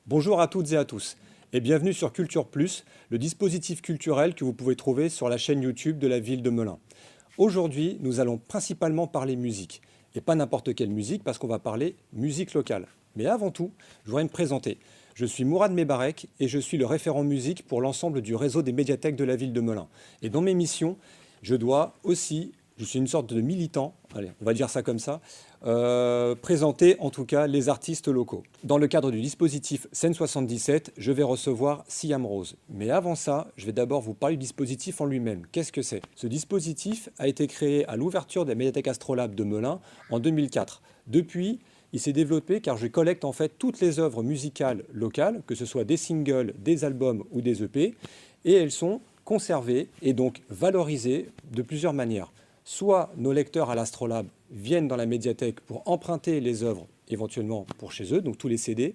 Bonjour à toutes et à tous et bienvenue sur Culture Plus, le dispositif culturel que vous pouvez trouver sur la chaîne YouTube de la ville de Melun. Aujourd'hui, nous allons principalement parler musique et pas n'importe quelle musique parce qu'on va parler musique locale. Mais avant tout, je voudrais me présenter. Je suis Mourad Mebarek et je suis le référent musique pour l'ensemble du réseau des médiathèques de la ville de Melun. Et dans mes missions, je suis une sorte de militant, allez, on va dire ça comme ça, présenter en tout cas les artistes locaux. Dans le cadre du dispositif Scène 77, je vais recevoir Siam Rose. Mais avant ça, je vais d'abord vous parler du dispositif en lui-même. Qu'est-ce que c'est? Ce dispositif a été créé à l'ouverture des médiathèques Astrolabe de Melun en 2004. Depuis, il s'est développé car je collecte en fait toutes les œuvres musicales locales, que ce soit des singles, des albums ou des EP, et elles sont conservées et donc valorisées de plusieurs manières. Soit nos lecteurs à l'Astrolabe viennent dans la médiathèque pour emprunter les œuvres éventuellement pour chez eux, donc tous les CD,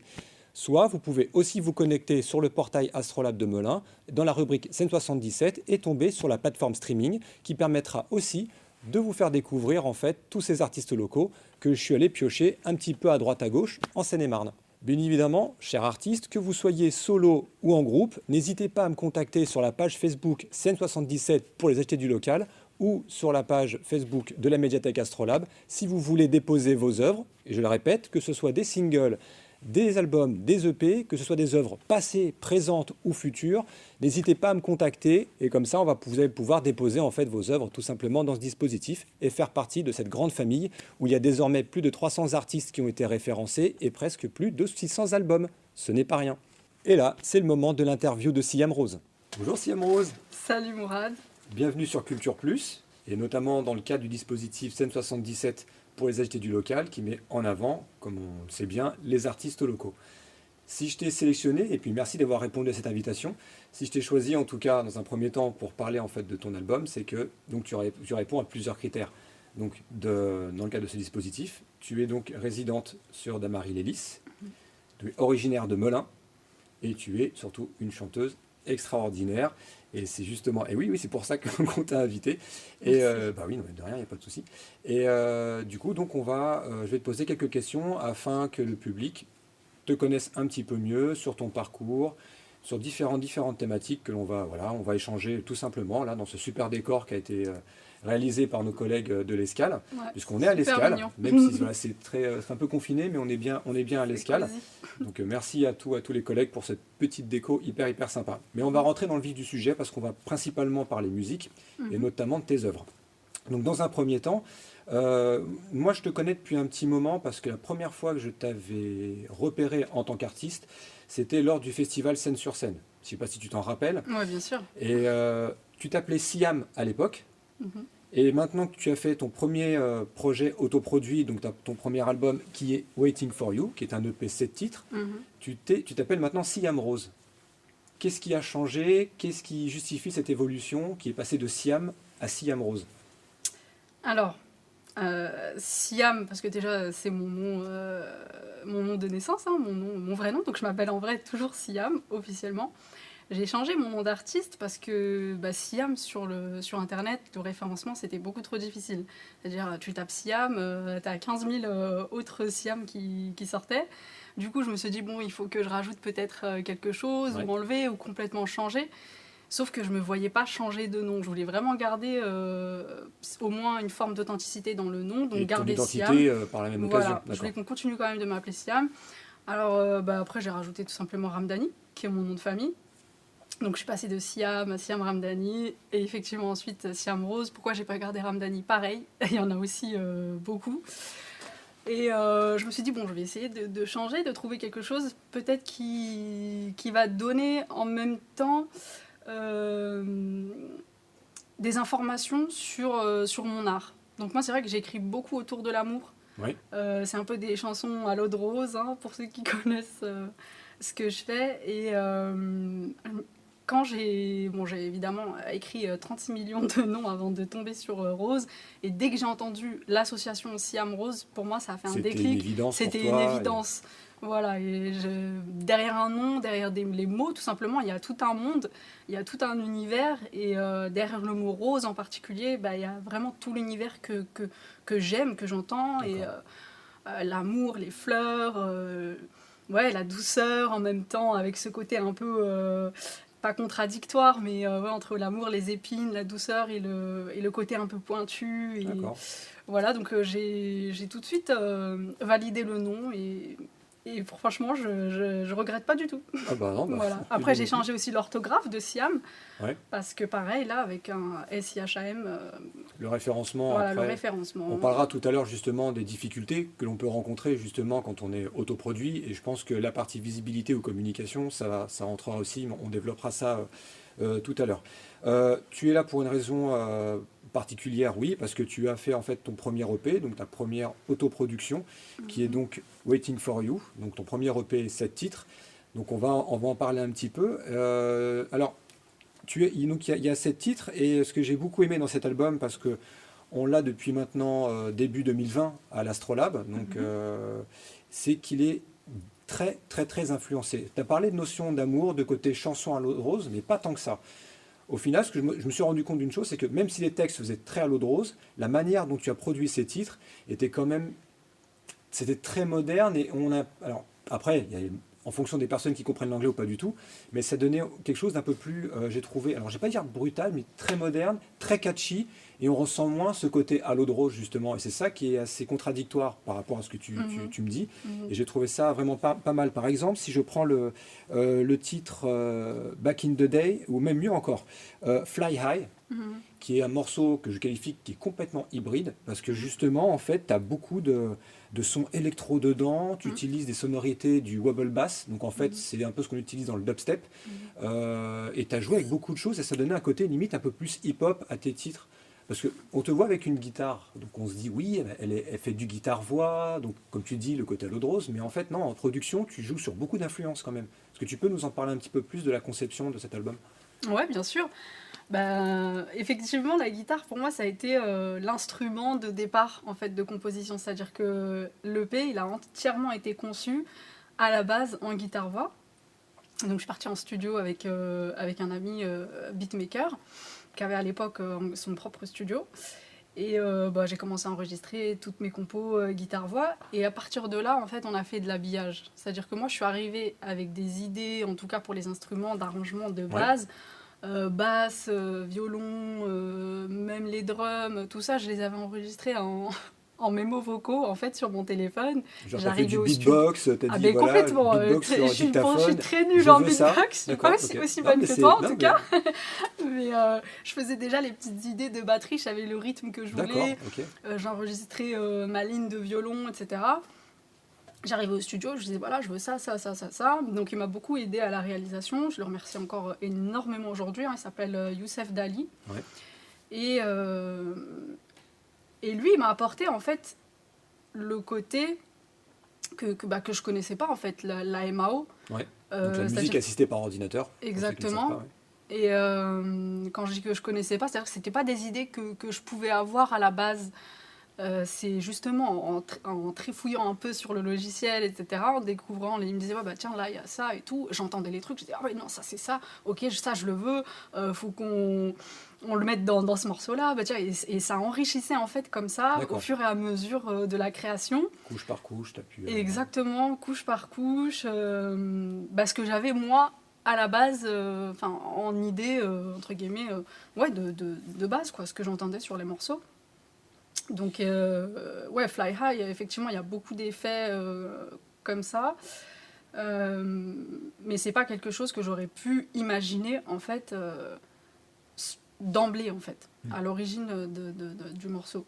soit vous pouvez aussi vous connecter sur le portail Astrolabe de Melun dans la rubrique Scène 77 et tomber sur la plateforme streaming qui permettra aussi de vous faire découvrir en fait tous ces artistes locaux que je suis allé piocher un petit peu à droite à gauche en Seine-et-Marne. Bien évidemment, chers artistes, que vous soyez solo ou en groupe, n'hésitez pas à me contacter sur la page Facebook Scène 77 pour les acheter du local ou sur la page Facebook de la médiathèque Astrolabe si vous voulez déposer vos œuvres, et je le répète, que ce soit des singles, des albums, des EP, que ce soit des œuvres passées, présentes ou futures, n'hésitez pas à me contacter et comme ça vous allez pouvoir déposer en fait vos œuvres tout simplement dans ce dispositif et faire partie de cette grande famille où il y a désormais plus de 300 artistes qui ont été référencés et presque plus de 600 albums. Ce n'est pas rien. Et là, c'est le moment de l'interview de Siam Rose. Bonjour Siam Rose. Salut Mourad. Bienvenue sur Culture Plus, et notamment dans le cadre du dispositif Scène 77 pour les acheter du local, qui met en avant, comme on le sait bien, les artistes locaux. Si je t'ai sélectionné, et puis merci d'avoir répondu à cette invitation, si je t'ai choisi en tout cas dans un premier temps pour parler en fait de ton album, c'est que donc, tu réponds à plusieurs critères. Donc dans le cadre de ce dispositif, tu es donc résidente sur Damary-Lélis, tu es originaire de Melun, et tu es surtout une chanteuse extraordinaire. Et c'est justement, et oui, c'est pour ça qu'on t'a invité. Et bah oui, non, de rien, il n'y a pas de souci. Et du coup, donc je vais te poser quelques questions afin que le public te connaisse un petit peu mieux sur ton parcours, sur différentes thématiques que on va échanger tout simplement là dans ce super décor qui a été réalisé par nos collègues de l'Escale, Ouais, puisqu'on est à l'Escale, mignon. même si voilà, c'est un peu confiné, mais on est bien à l'Escale. Vas-y. Donc merci à tous les collègues pour cette petite déco hyper sympa. Mais on va rentrer dans le vif du sujet parce qu'on va principalement parler musique et notamment de tes œuvres. Donc dans un premier temps, moi je te connais depuis un petit moment parce que la première fois que je t'avais repéré en tant qu'artiste, c'était lors du festival Scène sur Scène. Je ne sais pas si tu t'en rappelles. Ouais, bien sûr. Et tu t'appelais Siam à l'époque. Mhm. Et maintenant que tu as fait ton premier projet autoproduit, donc ton premier album qui est Waiting for You, qui est un EP 7 titres, Mhm. tu t'appelles maintenant Siam Rose. Qu'est-ce qui a changé? Qu'est-ce qui justifie cette évolution qui est passée de Siam à Siam Rose? Alors, Siam, parce que déjà c'est mon nom de naissance, hein, mon vrai nom, donc je m'appelle en vrai toujours Siam officiellement. J'ai changé mon nom d'artiste parce que Siam sur internet, le référencement c'était beaucoup trop difficile. C'est-à-dire tu tapes Siam, tu as 15 000 autres Siam qui sortaient. Du coup je me suis dit bon il faut que je rajoute peut-être quelque chose ou enlever ou complètement changer. Sauf que je me voyais pas changer de nom. Je voulais vraiment garder au moins une forme d'authenticité dans le nom, donc Et ton garder identité Siam. par la même Voilà, occasion. je voulais qu'on continue quand même de m'appeler Siam. Alors après j'ai rajouté tout simplement Ramdani, qui est mon nom de famille. Donc je suis passée de Siam à Siam Ramdani et effectivement ensuite Siam Rose. Pourquoi j'ai pas gardé Ramdani? Pareil, il y en a aussi beaucoup. Et je me suis dit, bon, je vais essayer de changer, de trouver quelque chose peut-être qui va donner en même temps des informations sur mon art. Donc moi, c'est vrai que j'écris beaucoup autour de l'amour. Oui. C'est un peu des chansons à l'eau de rose, hein, pour ceux qui connaissent ce que je fais. Et quand j'ai évidemment écrit 36 millions de noms avant de tomber sur Rose, et dès que j'ai entendu l'association Siam Rose, pour moi ça a fait un déclic. C'était une évidence. Voilà, et derrière un nom, derrière les mots, tout simplement, il y a tout un monde, il y a tout un univers, et derrière le mot rose en particulier, il y a vraiment tout l'univers que j'aime, que j'entends, et l'amour, les fleurs, ouais, la douceur en même temps, avec ce côté un peu, pas contradictoire, mais ouais, entre l'amour, les épines, la douceur et le côté un peu pointu. Et D'accord. voilà, donc j'ai tout de suite validé le nom et franchement, je regrette pas du tout. Ah bah non, bah, Voilà. c'est Après, bien j'ai non plus. changé aussi l'orthographe de Siam, Ouais. parce que pareil, là, avec un SIHAM, Le référencement, voilà, le après, référencement. on parlera tout à l'heure justement des difficultés que l'on peut rencontrer justement quand on est autoproduit. Et je pense que la partie visibilité ou communication, ça rentrera aussi, mais on développera ça tout à l'heure. Tu es là pour une raison particulière, oui, parce que tu as fait en fait ton premier EP, donc ta première autoproduction, qui est donc Waiting for You, donc ton premier EP, 7 titres. Donc on va en parler un petit peu. Alors, donc il y a 7 titres, et ce que j'ai beaucoup aimé dans cet album, parce que on l'a depuis maintenant début 2020 à l'Astrolabe, donc c'est qu'il est très très très influencé. Tu as parlé de notion d'amour, de côté chanson à l'eau de rose, mais pas tant que ça. Au final, ce que je me suis rendu compte d'une chose, c'est que même si les textes faisaient très à l'eau de rose, la manière dont tu as produit ces titres était quand même, c'était très moderne. Et on a, alors après, il y a, en fonction des personnes qui comprennent l'anglais ou pas du tout, mais ça donnait quelque chose d'un peu plus, j'ai trouvé, alors je vais pas dire brutal, mais très moderne, très catchy, et on ressent moins ce côté à l'eau de rose justement. Et c'est ça qui est assez contradictoire par rapport à ce que tu me dis. Et j'ai trouvé ça vraiment pas mal. Par exemple, si je prends le titre Back in the Day, ou même mieux encore, Fly High, qui est un morceau que je qualifie qui est complètement hybride, parce que justement, en fait, tu as beaucoup de sons électro dedans, tu utilises des sonorités du wobble bass, donc en fait, c'est un peu ce qu'on utilise dans le dubstep, et tu as joué avec beaucoup de choses, et ça donnait un côté limite un peu plus hip-hop à tes titres. Parce qu'on te voit avec une guitare, donc on se dit oui, elle fait du guitare-voix, donc comme tu dis, le côté à l'eau de rose, mais en fait non, en production, tu joues sur beaucoup d'influences quand même. Est-ce que tu peux nous en parler un petit peu plus de la conception de cet album? Ouais, bien sûr. Bah, effectivement, la guitare, pour moi, ça a été l'instrument de départ en fait de composition. C'est-à-dire que l'EP, il a entièrement été conçu à la base en guitare-voix. Donc, je suis partie en studio avec un ami beatmaker qui avait à l'époque son propre studio. Et bah, j'ai commencé à enregistrer toutes mes compos guitare-voix. Et à partir de là, en fait, on a fait de l'habillage. C'est-à-dire que moi, je suis arrivée avec des idées, en tout cas pour les instruments d'arrangement de base. Basse, violon, même les drums, tout ça, je les avais enregistrés en mémo vocaux, en fait, sur mon téléphone. Genre, t'as fait J'arrivais du au studio. beatbox, t'as Ah dit ben voilà, complètement, beatbox sur je suis dictaphone, très je nulle en veux ça. beatbox, je suis D'accord, pas ok. aussi Non, bonne mais que c'est. toi en Non, tout mais. cas, mais je faisais déjà les petites idées de batterie, je savais le rythme que je D'accord, voulais, ok. j'enregistrais ma ligne de violon, etc. J'arrivais au studio, je disais voilà, je veux ça, ça, ça, ça, ça. Donc il m'a beaucoup aidé à la réalisation. Je le remercie encore énormément aujourd'hui. Il s'appelle Youssef Dali. Ouais. Et, euh, et lui, il m'a apporté en fait le côté que je connaissais pas en fait, la MAO. Ouais. Donc la musique assistée par ordinateur. Exactement. Pas, ouais. Et quand je dis que je connaissais pas, c'est-à-dire que c'était pas des idées que je pouvais avoir à la base. C'est justement en trifouillant un peu sur le logiciel, etc., en découvrant, il me disait, ouais, bah, tiens, là, il y a ça et tout. J'entendais les trucs, je disais, ah ouais, non, ça, c'est ça, ok, ça, je le veux, faut qu'on le mette dans ce morceau-là. Bah, tiens, et ça enrichissait, en fait, comme ça, au fur et à mesure de la création. Couche par couche, t'as pu... Exactement, couche par couche. Ce que j'avais, moi, à la base, en idée, entre guillemets, ouais, de base, quoi, ce que j'entendais sur les morceaux. Donc, ouais, Fly High, effectivement, il y a beaucoup d'effets comme ça. Mais c'est pas quelque chose que j'aurais pu imaginer, en fait, d'emblée, en fait, à l'origine du morceau.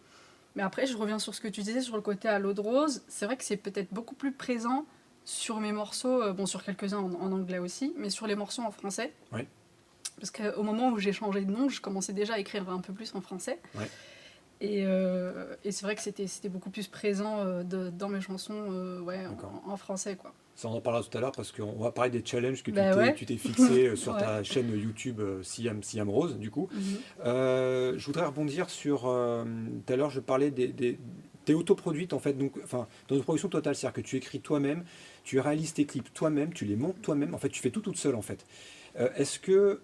Mais après, je reviens sur ce que tu disais, sur le côté à l'eau de rose. C'est vrai que c'est peut-être beaucoup plus présent sur mes morceaux, bon, sur quelques-uns en anglais aussi, mais sur les morceaux en français. Oui. Parce qu'au moment où j'ai changé de nom, je commençais déjà à écrire un peu plus en français. Ouais. Et c'est vrai que c'était beaucoup plus présent dans mes chansons ouais, en français, quoi. Ça, on en parlera tout à l'heure parce qu'on va parler des challenges que tu t'es fixé sur ta chaîne YouTube Siam Rose, du coup. Je voudrais rebondir sur... tout à l'heure, je parlais t'es autoproduite, en fait, donc, enfin, dans une production totale, c'est-à-dire que tu écris toi-même, tu réalises tes clips toi-même, tu les montes toi-même, en fait, tu fais tout toute seule, en fait. Est-ce que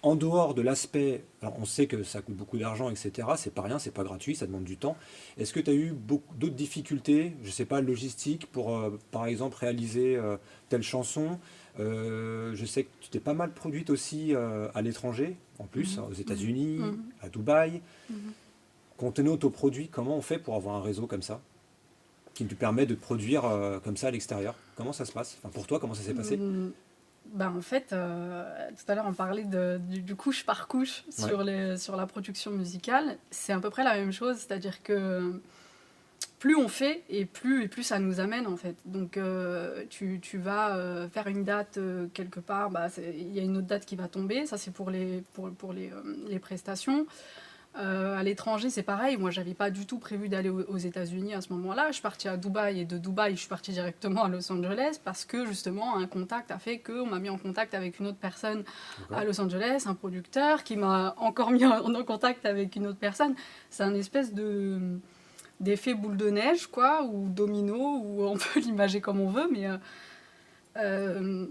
En dehors de l'aspect, alors on sait que ça coûte beaucoup d'argent, etc. C'est pas rien, c'est pas gratuit, ça demande du temps. Est-ce que tu as eu beaucoup d'autres difficultés, je sais pas, logistiques, pour par exemple réaliser telle chanson? Je sais que tu t'es pas mal produite aussi à l'étranger, en plus, Mhm. aux Mhm. États-Unis, Mhm. à Dubaï. Mhm. Quand on est autoproduit, comment on fait pour avoir un réseau comme ça, qui te permet de produire comme ça à l'extérieur? Comment ça se passe? Enfin, pour toi, comment ça s'est passé? Mhm. Bah, en fait, tout à l'heure on parlait du couche par couche Ouais. sur la production musicale. C'est à peu près la même chose, c'est-à-dire que plus on fait et plus ça nous amène en fait. Donc tu vas faire une date quelque part, bah, il y a une autre date qui va tomber, ça c'est pour les prestations. À l'étranger, c'est pareil. Moi, j'avais pas du tout prévu d'aller aux États-Unis à ce moment-là. Je suis partie à Dubaï et de Dubaï, je suis partie directement à Los Angeles parce que justement, un contact a fait qu'on m'a mis en contact avec une autre personne à D'accord. Los Angeles, un producteur qui m'a encore mis en contact avec une autre personne. C'est un espèce d'effet boule de neige, quoi, ou domino, ou on peut l'imager comme on veut, mais euh,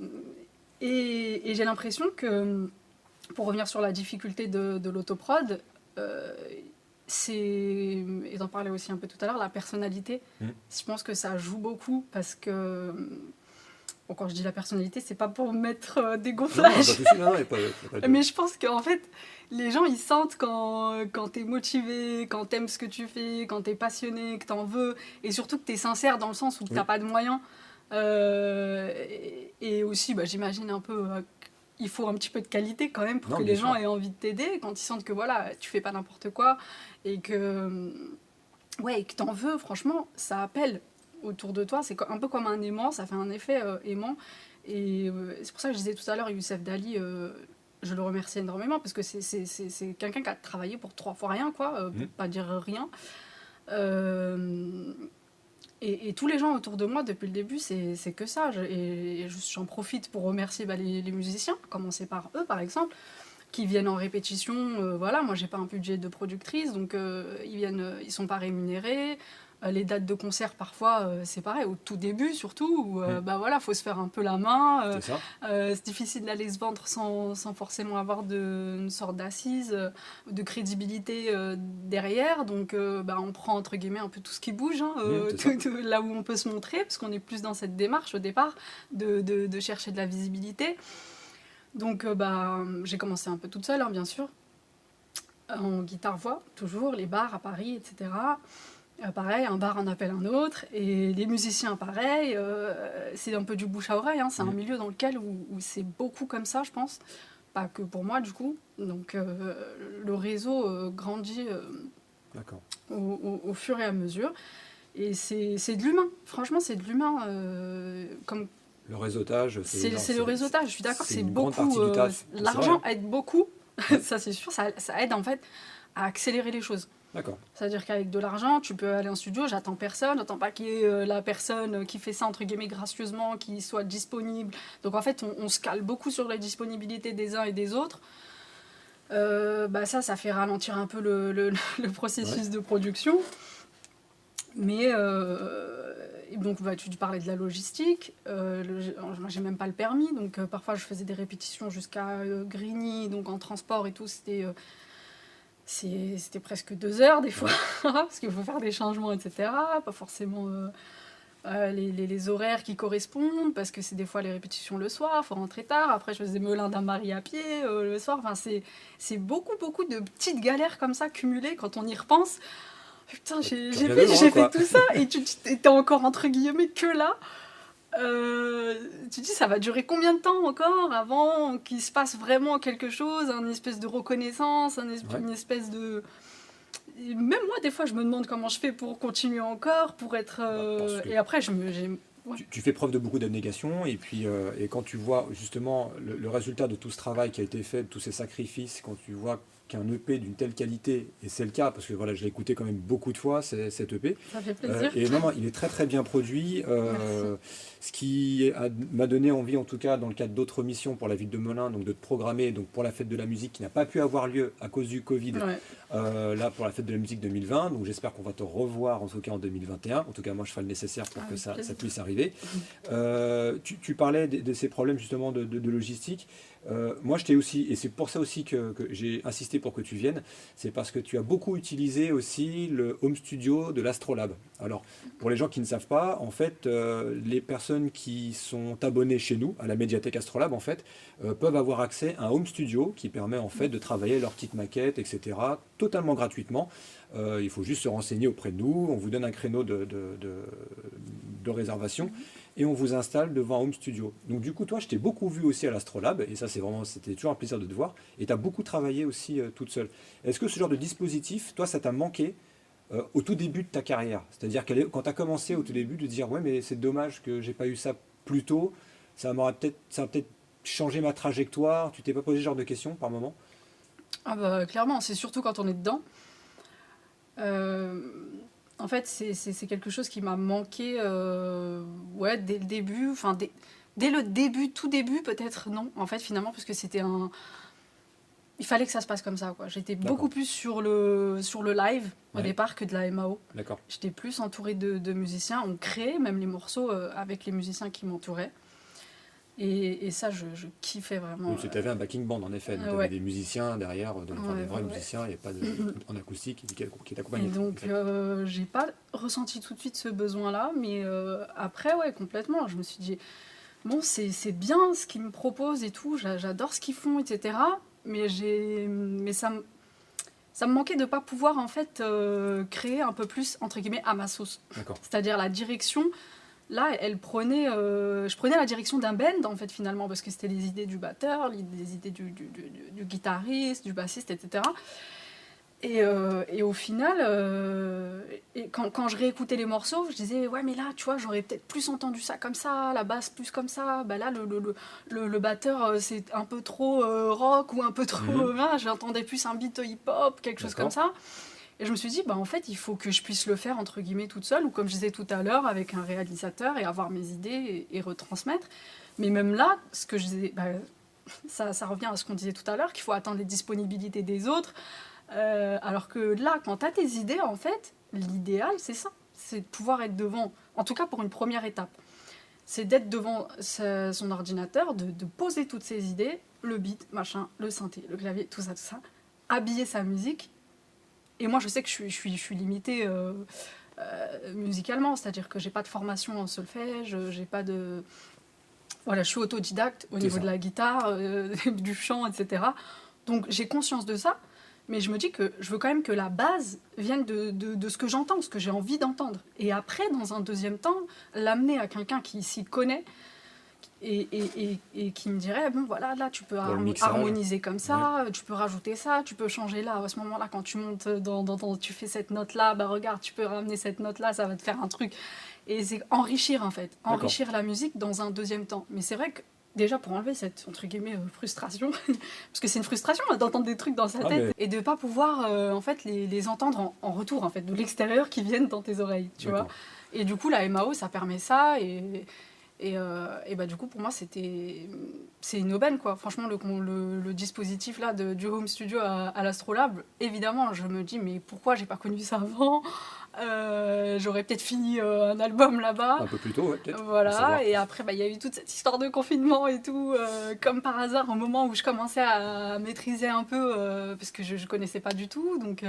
et j'ai l'impression que pour revenir sur la difficulté de l'autoprod, euh, c'est, et d'en parler aussi un peu tout à l'heure, la personnalité. Hmm. Je pense que ça joue beaucoup parce que, bon, quand je dis la personnalité, c'est pas pour mettre des Non, non, pas de gonflages, souci, non, non, y a pas, y a pas de... mais je pense qu'en fait, les gens ils sentent quand t'es motivé, quand t'aimes ce que tu fais, quand t'es passionné, que t'en veux, et surtout que t'es sincère dans le sens où t'as Oui, pas de moyens. Et aussi, bah, j'imagine un peu il faut un petit peu de qualité quand même pour non, que bien les gens sûr. aient envie de t'aider quand ils sentent que voilà, tu fais pas n'importe quoi et que ouais, et que t'en veux, franchement, ça appelle autour de toi, c'est un peu comme un aimant, ça fait un effet aimant et c'est pour ça que je disais tout à l'heure Youssef Dali je le remercie énormément parce que c'est quelqu'un qui a travaillé pour 3 fois rien, quoi, Hmm. pour pas dire rien. Euh, et tous les gens autour de moi, depuis le début, c'est que ça. J'en profite pour remercier bah, les musiciens, à commencer par eux, par exemple, qui viennent en répétition. Voilà, moi, j'ai pas un budget de productrice, donc ils sont pas rémunérés. Les dates de concert, parfois, c'est pareil, au tout début surtout, où Hmm. bah voilà, faut se faire un peu la main. C'est ça. C'est difficile d'aller se vendre sans forcément avoir une sorte d'assise, de crédibilité derrière. Donc, bah, on prend entre guillemets un peu tout ce qui bouge, hein, C'est ça. là où on peut se montrer, parce qu'on est plus dans cette démarche au départ de chercher de la visibilité. Donc, bah, j'ai commencé un peu toute seule, hein, bien sûr, en guitare-voix, toujours, les bars à Paris, etc. Pareil, un bar en appelle un autre, et les musiciens, pareil, c'est un peu du bouche à oreille, hein, c'est un Hmm. milieu dans lequel où c'est beaucoup comme ça, je pense, pas que pour moi du coup. Donc le réseau grandit D'accord. au fur et à mesure, et c'est de l'humain, franchement c'est de l'humain, comme Le réseautage, c'est le réseautage, je suis d'accord, c'est c'est une grande beaucoup, partie du taf. C'est vrai, l'argent hein. aide beaucoup, Ouais. ça c'est sûr, ça aide en fait à accélérer les choses. D'accord. C'est-à-dire qu'avec de l'argent, tu peux aller en studio, j'attends personne, j'attends pas qu'il y ait la personne qui fait ça, entre guillemets, gracieusement, qui soit disponible. Donc en fait, on se cale beaucoup sur la disponibilité des uns et des autres. Bah ça fait ralentir un peu le Ouais. processus de production. Mais donc bah, tu parlais de la logistique. Moi, j'ai même pas le permis, donc parfois je faisais des répétitions jusqu'à Grigny, donc en transport et tout, c'était presque 2 heures des fois, Ouais. parce qu'il faut faire des changements, etc. Pas forcément les horaires qui correspondent, parce que c'est des fois les répétitions le soir, il faut rentrer tard. Après, je faisais Melun d'un Marie à pied le soir. Enfin, c'est beaucoup, beaucoup de petites galères comme ça cumulées quand on y repense. Putain, j'ai Tu j'ai reviens de fait, loin, j'ai fait quoi. tout ça et tu t'es encore entre guillemets que là. Tu dis ça va durer combien de temps encore avant qu'il se passe vraiment quelque chose, une espèce de reconnaissance, Ouais. une espèce de... Et même moi des fois je me demande comment je fais pour continuer encore, pour être... Bah, parce que Et après ouais. tu fais preuve de beaucoup d'abnégation et puis et quand tu vois justement le résultat de tout ce travail qui a été fait, de tous ces sacrifices, quand tu vois qu'un EP d'une telle qualité, et c'est le cas parce que voilà, je l'ai écouté quand même beaucoup de fois, cet EP, Ça fait plaisir. et non, non, il est très très bien produit, Merci. ce qui m'a donné envie en tout cas dans le cadre d'autres missions pour la ville de Melun, donc de te programmer donc pour la fête de la musique qui n'a pas pu avoir lieu à cause du Covid, Ouais. là pour la fête de la musique 2020, donc j'espère qu'on va te revoir en tout cas en 2021, en tout cas moi je ferai le nécessaire pour que Avec ça plaisir. puisse arriver. Tu parlais de ces problèmes justement de logistique. Moi, je t'ai aussi, et c'est pour ça aussi que j'ai insisté pour que tu viennes, c'est parce que tu as beaucoup utilisé aussi le home studio de l'Astrolabe. Alors, pour les gens qui ne savent pas, en fait, les personnes qui sont abonnées chez nous, à la médiathèque Astrolabe, en fait, peuvent avoir accès à un home studio qui permet en fait de travailler leur petite maquette, etc., totalement gratuitement. Il faut juste se renseigner auprès de nous, on vous donne un créneau de réservation et on vous installe devant un home studio. Donc du coup, toi, je t'ai beaucoup vu aussi à l'Astrolabe, et ça, c'était toujours un plaisir de te voir, et tu as beaucoup travaillé aussi toute seule. Est-ce que ce genre de dispositif, toi, ça t'a manqué au tout début de ta carrière? C'est-à-dire quand tu as commencé au tout début de dire, ouais, mais c'est dommage que j'ai pas eu ça plus tôt, ça a peut-être changé ma trajectoire, tu t'es pas posé ce genre de questions par moment? Ah bah clairement, c'est surtout quand on est dedans. Euh, En fait, c'est quelque chose qui m'a manqué ouais, dès le début. Enfin, dès le début, tout début, peut-être non. En fait, finalement, parce que c'était un. Il fallait que ça se passe comme ça, quoi. J'étais beaucoup D'accord, plus sur le live au ouais, départ que de la MAO. d'accord. J'étais plus entourée de musiciens. On créait même les morceaux avec les musiciens qui m'entouraient. Et ça, je kiffais vraiment. Oui, tu avais un backing band en effet, donc tu avais Ouais, des musiciens derrière, enfin, des ouais, vrais ouais, ouais. musiciens, il n'y a pas en acoustique qui Et t'accompagnait. donc, Exact. j'ai pas ressenti tout de suite ce besoin-là, mais après, ouais, complètement. Je me suis dit, bon, c'est bien ce qu'ils me proposent et tout, j'adore ce qu'ils font, etc. Mais ça me manquait de pas pouvoir, en fait, créer un peu plus, entre guillemets, à ma sauce. D'accord. C'est-à-dire la direction, là, je prenais la direction d'un band, en fait, finalement, parce que c'était les idées du batteur, les idées du guitariste, du bassiste, etc. Et au final, quand je réécoutais les morceaux, je disais, ouais, mais là, tu vois, j'aurais peut-être plus entendu ça comme ça, la basse plus comme ça. Bah là, le batteur, c'est un peu trop rock ou un peu trop. Mhm. J'entendais plus un beat hip-hop, quelque chose comme D'accord. ça. Et je me suis dit, bah en fait, il faut que je puisse le faire, entre guillemets, toute seule, ou comme je disais tout à l'heure, avec un réalisateur et avoir mes idées et retransmettre. Mais même là, ce que je disais, bah, ça revient à ce qu'on disait tout à l'heure, qu'il faut attendre les disponibilités des autres. Alors que là, quand tu as tes idées, en fait, l'idéal, c'est ça. C'est de pouvoir être devant, en tout cas pour une première étape. C'est d'être devant son ordinateur, de poser toutes ses idées, le beat, machin, le synthé, le clavier, tout ça, habiller sa musique. Et moi, je sais que je suis limitée musicalement, c'est-à-dire que j'ai pas de formation en solfège, j'ai pas de. Voilà, je suis autodidacte au C'est niveau ça. de la guitare, du chant, etc. Donc j'ai conscience de ça, mais je me dis que je veux quand même que la base vienne de ce que j'entends, ce que j'ai envie d'entendre. Et après, dans un deuxième temps, l'amener à quelqu'un qui s'y connaît et qui me dirait, bon voilà, là tu peux Pour le mixage. harmoniser comme Ouais. ça, tu peux rajouter ça, tu peux changer là, à ce moment-là, quand tu montes tu fais cette note-là, bah regarde, tu peux ramener cette note-là, ça va te faire un truc. Et c'est enrichir en fait, D'accord. enrichir la musique dans un deuxième temps. Mais c'est vrai que déjà pour enlever cette entre guillemets frustration, parce que c'est une frustration hein, d'entendre des trucs dans sa Ah, tête mais et de pas pouvoir en fait les entendre en retour en fait de l'extérieur qui viennent dans tes oreilles, tu vois. d'accord. Et du coup la MAO ça permet ça et bah, du coup, pour moi, c'est une aubaine, quoi. Franchement, le dispositif là du home studio à l'Astrolabe, évidemment, je me dis, mais pourquoi j'ai pas connu ça avant? J'aurais peut-être fini un album là-bas. Un peu plus tôt, ouais, peut-être, à Voilà, savoir. et après, bah, il y a eu toute cette histoire de confinement et tout, comme par hasard, au moment où je commençais à maîtriser un peu, parce que je connaissais pas du tout. Donc,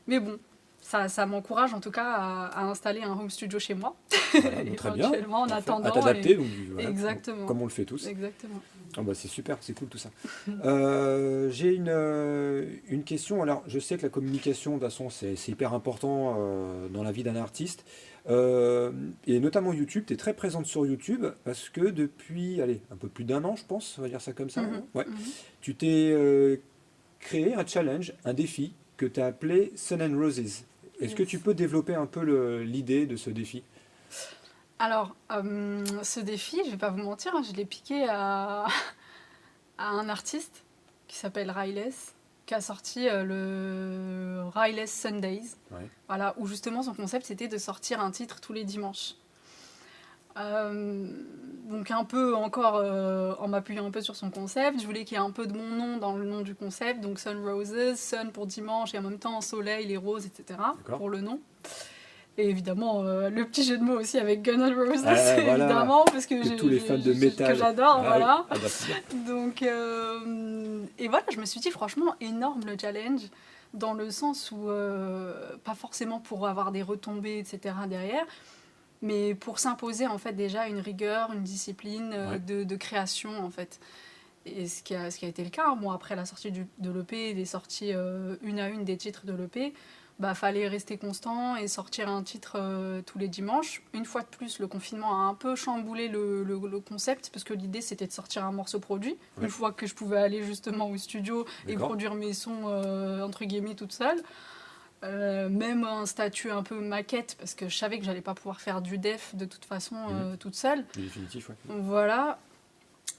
mais bon, ça m'encourage en tout cas à installer un home studio chez moi, Voilà, donc très bien. éventuellement en Parfait. À attendant. t'adapter, donc voilà, Exactement, comme on le fait tous. exactement. Ah bah c'est super, c'est cool tout ça. J'ai une question. Alors, je sais que la communication, de toute façon, c'est hyper important dans la vie d'un artiste. Et notamment YouTube, tu es très présente sur YouTube parce que depuis, allez, un peu plus d'un an, je pense, on va dire ça comme ça. Mhm, Ouais. mhm. Tu t'es créé un challenge, un défi que tu as appelé Sun and Roses. Est-ce que tu Yes. peux développer un peu l'idée de ce défi? Alors, ce défi, je vais pas vous mentir, hein, je l'ai piqué à un artiste qui s'appelle Riles, qui a sorti le Riles Sundays, Ouais. voilà, où justement son concept c'était de sortir un titre tous les dimanches. Euh, donc un peu encore en m'appuyant un peu sur son concept, je voulais qu'il y ait un peu de mon nom dans le nom du concept, donc Sun Roses, Sun pour dimanche et en même temps soleil, les roses, etc. D'accord. pour le nom. Et évidemment, le petit jeu de mots aussi avec Guns N' Roses, voilà. évidemment, parce que tous les fans de métal. que j'adore, voilà. Oui. Ah bah, Donc, et voilà, je me suis dit, franchement, énorme le challenge, dans le sens où, pas forcément pour avoir des retombées, etc. derrière, mais pour s'imposer, en fait, déjà une rigueur, une discipline de création, en fait. Et ce qui a été le cas, moi, après la sortie de l'EP, les sorties une à une des titres de l'EP, bah, fallait rester constant et sortir un titre tous les dimanches. Une fois de plus, le confinement a un peu chamboulé le concept, parce que l'idée, c'était de sortir un morceau produit, une fois que je pouvais aller justement au studio et produire mes sons, entre guillemets, toute seule. Même un statut un peu maquette, parce que je savais que j'allais pas pouvoir faire du def de toute façon toute seule. Définitif, Voilà.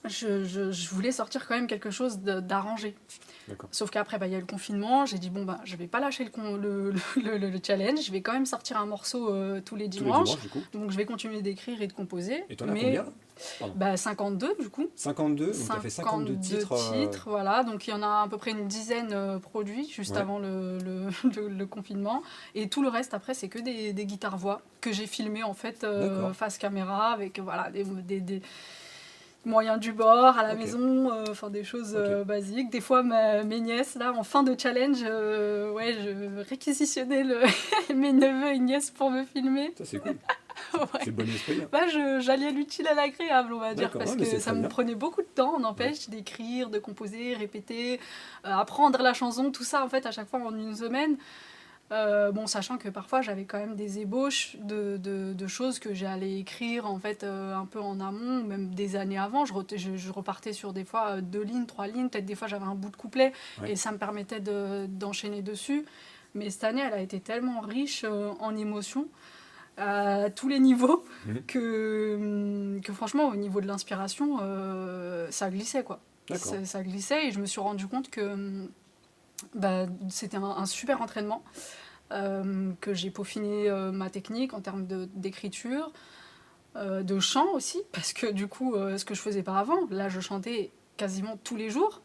Je voulais sortir quand même quelque chose d'arrangé. Sauf qu'après, il y a le confinement. J'ai dit, je vais pas lâcher le challenge. Je vais quand même sortir un morceau tous les dimanches. Donc, je vais continuer d'écrire et de composer. Et t'en as combien ? 52, du coup. 52 ? Donc, t'as fait 52 titres. Voilà. Donc, il y en a à peu près une dizaine produits juste avant le confinement. Et tout le reste, après, c'est que des guitares-voix que j'ai filmées, en fait, face caméra, avec des moyens du bord à la maison, des choses basiques. Des fois, mes nièces, là, en fin de challenge, je réquisitionnais mes neveux et nièces pour me filmer. Ça, c'est cool. C'est le bon esprit. J'alliais l'utile à l'agréable, on va dire, parce que ça me prenait beaucoup de temps, on empêche d'écrire, de composer, répéter, apprendre la chanson, tout ça, en fait, à chaque fois en une semaine. Sachant que parfois j'avais quand même des ébauches de choses que j'allais écrire en fait un peu en amont, même des années avant. Je repartais sur des fois 2 lignes, 3 lignes, peut-être des fois j'avais un bout de couplet et ça me permettait d'enchaîner dessus. Mais cette année, elle a été tellement riche en émotions à tous les niveaux que franchement, au niveau de l'inspiration, ça glissait quoi. Ça glissait et je me suis rendu compte que c'était un super entraînement, que j'ai peaufiné ma technique en termes d'écriture, de chant aussi, parce que du coup, ce que je faisais pas avant, là je chantais quasiment tous les jours.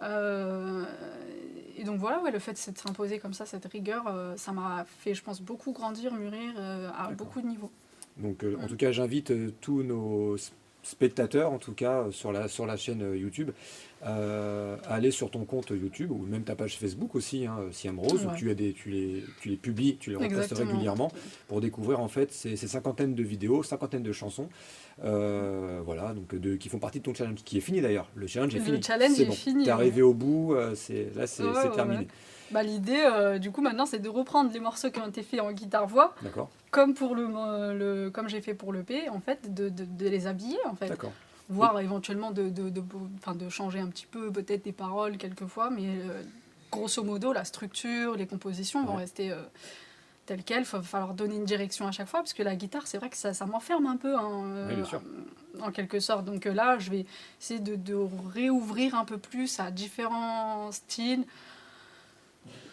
Et donc voilà, le fait de s'imposer comme ça, cette rigueur, ça m'a fait, je pense, beaucoup grandir, mûrir à beaucoup de niveaux. Donc en tout cas, j'invite tous nos spectateurs, en tout cas sur la chaîne YouTube, aller sur ton compte YouTube ou même ta page Facebook aussi, Siam Rose, où tu les publies, tu les repostes régulièrement pour découvrir en fait ces cinquantaines de vidéos, cinquantaines de chansons, qui font partie de ton challenge, qui est fini d'ailleurs. Le challenge est fini. Le challenge est fini. T'es arrivé au bout, c'est terminé. L'idée, du coup, maintenant, c'est de reprendre les morceaux qui ont été faits en guitare-voix, comme pour comme j'ai fait pour l'EP, en fait, de les habiller, en fait. Voire éventuellement de changer un petit peu, peut-être des paroles quelquefois, mais grosso modo, la structure, les compositions vont rester telles quelles. Il va falloir donner une direction à chaque fois, parce que la guitare, c'est vrai que ça m'enferme un peu, en quelque sorte. Donc là, je vais essayer de réouvrir un peu plus à différents styles,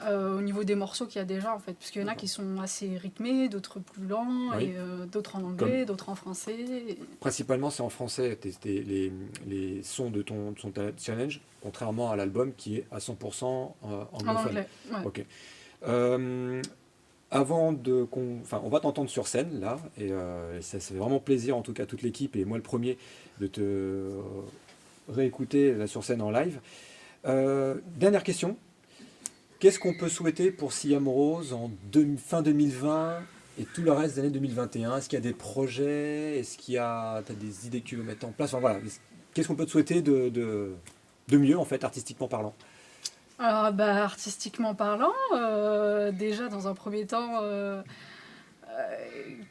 au niveau des morceaux qu'il y a déjà, en fait, parce qu'il y en a qui sont assez rythmés, d'autres plus lents, et d'autres en anglais, d'autres en français. Principalement, c'est en français, les sons de ton challenge, contrairement à l'album qui est à 100% anglophone. En anglais, Ok. On va t'entendre sur scène, là, et ça fait vraiment plaisir, en tout cas, à toute l'équipe, et moi le premier, de te réécouter là, sur scène en live. Dernière question. Qu'est-ce qu'on peut souhaiter pour Siam Rose en fin 2020 et tout le reste des années 2021 ? Est-ce qu'il y a des projets ? Est-ce qu'il y a des idées que tu veux mettre en place ? Qu'est-ce qu'on peut te souhaiter de mieux, en fait, artistiquement parlant ? Alors, artistiquement parlant, déjà, dans un premier temps,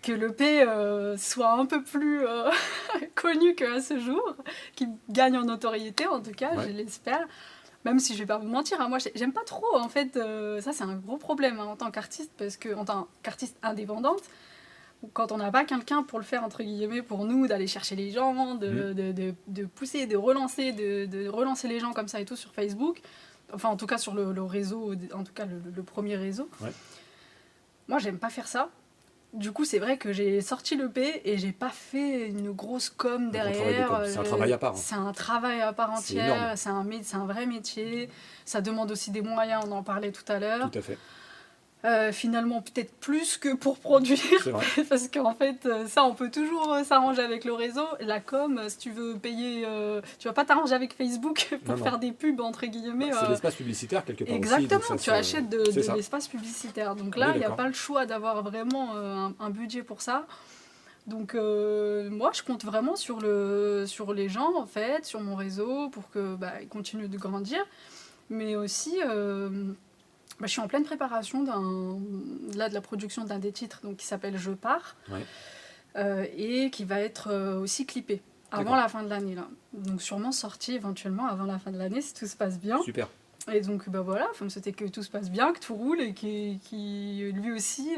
que l'EP soit un peu plus connu qu'à ce jour, qu'il gagne en notoriété, en tout cas, je l'espère. Même si je vais pas vous mentir, moi j'aime pas trop en fait, ça c'est un gros problème en tant qu'artiste, parce que en tant qu'artiste indépendante, quand on n'a pas quelqu'un pour le faire entre guillemets pour nous, d'aller chercher les gens, de pousser, de relancer les gens comme ça et tout sur Facebook, enfin en tout cas sur le réseau, en tout cas le premier réseau. Moi j'aime pas faire ça. Du coup, c'est vrai que j'ai sorti l'EP et j'ai pas fait une grosse com derrière. C'est un travail à part. C'est un travail à part entière. C'est un vrai métier. Ça demande aussi des moyens, on en parlait tout à l'heure. Tout à fait. Finalement, peut-être plus que pour produire, C'est vrai. parce qu'en fait, ça, on peut toujours s'arranger avec le réseau. La com, si tu veux payer, tu vas pas t'arranger avec Facebook pour Non, faire des pubs, entre guillemets. C'est l'espace publicitaire quelque part aussi. Exactement, donc ça tu se- achètes c'est ça. l'espace publicitaire. Donc On là, est il n'y a d'accord. pas le choix d'avoir vraiment un budget pour ça. Donc moi, je compte vraiment sur les gens, en fait, sur mon réseau, pour que ils continuent de grandir. Mais aussi, je suis en pleine préparation de la production d'un des titres donc, qui s'appelle Je pars, Ouais. et qui va être aussi clippé avant D'accord. la fin de l'année. Là. Donc sûrement sorti éventuellement avant la fin de l'année, si tout se passe bien. Super. Et donc voilà, il faut me souhaiter que tout se passe bien, que tout roule et qui lui aussi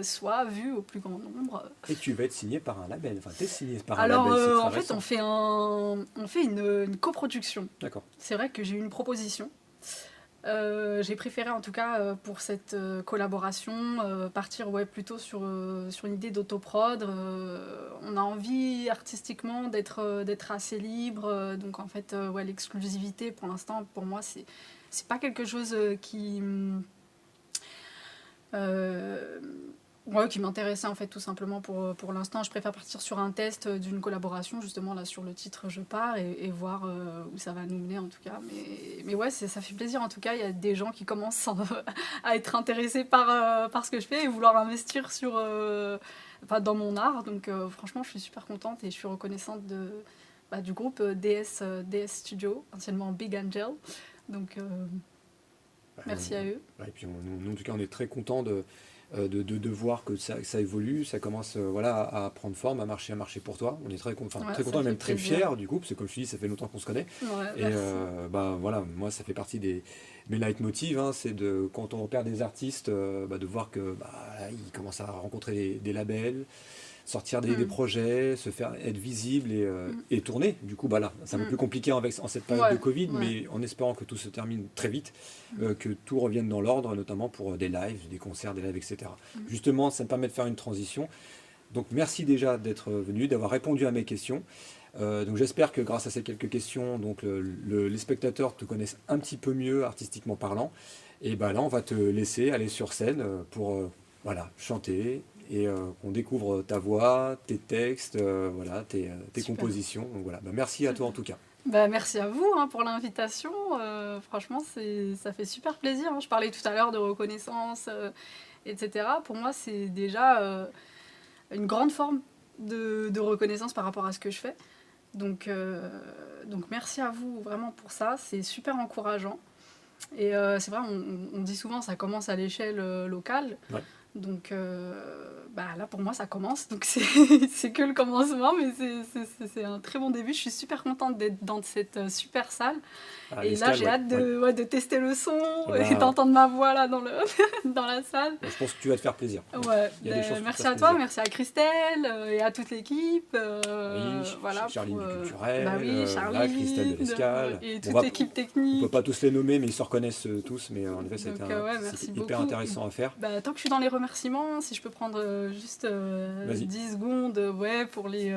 soit vu au plus grand nombre. Et tu vas être signé par un label. Enfin, tu es signé par un Alors label. C'est très en fait, récent. on fait une coproduction. D'accord. C'est vrai que j'ai eu une proposition. J'ai préféré en tout cas pour cette collaboration partir plutôt sur une idée d'autoprod. On a envie artistiquement d'être assez libre. Donc en fait, l'exclusivité pour l'instant, pour moi, c'est pas quelque chose qui m'intéressait en fait tout simplement pour l'instant. Je préfère partir sur un test d'une collaboration justement là sur le titre Je pars et voir où ça va nous mener en tout cas. Mais ouais, ça fait plaisir en tout cas. Il y a des gens qui commencent à être intéressés par ce que je fais et vouloir investir dans mon art. Donc franchement, je suis super contente et je suis reconnaissante du groupe DS Studio, anciennement Big Angel. Donc merci à eux. Et puis nous, en tout cas, on est très contents de voir que ça évolue, ça commence à prendre forme, à marcher pour toi. On est très content et même très fiers du coup, parce que comme je te dis, ça fait longtemps qu'on se connaît. Ouais, et moi, ça fait partie mes leitmotivs, hein, c'est quand on repère des artistes, de voir que ils commencent à rencontrer des labels, sortir des projets, être visible et tourner. Du coup, c'est un peu plus compliqué en cette période de Covid, mais en espérant que tout se termine très vite, que tout revienne dans l'ordre, notamment pour des lives, des concerts, des lives, etc. Justement, ça me permet de faire une transition. Donc, merci déjà d'être venu, d'avoir répondu à mes questions. Donc, j'espère que grâce à ces quelques questions, donc, les spectateurs te connaissent un petit peu mieux, artistiquement parlant. Et là, on va te laisser aller sur scène pour chanter, et qu'on découvre ta voix, tes textes, tes compositions. Donc merci à toi en tout cas. Merci à vous pour l'invitation. Franchement, ça fait super plaisir. Je parlais tout à l'heure de reconnaissance, etc. Pour moi, c'est déjà une grande forme de reconnaissance par rapport à ce que je fais. Donc merci à vous vraiment pour ça. C'est super encourageant. Et c'est vrai, on dit souvent ça commence à l'échelle locale. Ouais. Donc là pour moi ça commence, donc c'est que le commencement, mais c'est un très bon début. Je suis super contente d'être dans cette super salle. Et là j'ai hâte de tester le son et d'entendre ma voix là dans la salle. Je pense que tu vas te faire plaisir. Ouais, merci à toi, merci à Christelle et à toute l'équipe. Charline du Culturel, Charline, Christelle de l'Escale. Et toute l'équipe technique. On ne peut pas tous les nommer, mais ils se reconnaissent tous. Mais en effet, c'est hyper intéressant à faire. Tant que je suis dans les remerciements, si je peux prendre juste 10 secondes pour les...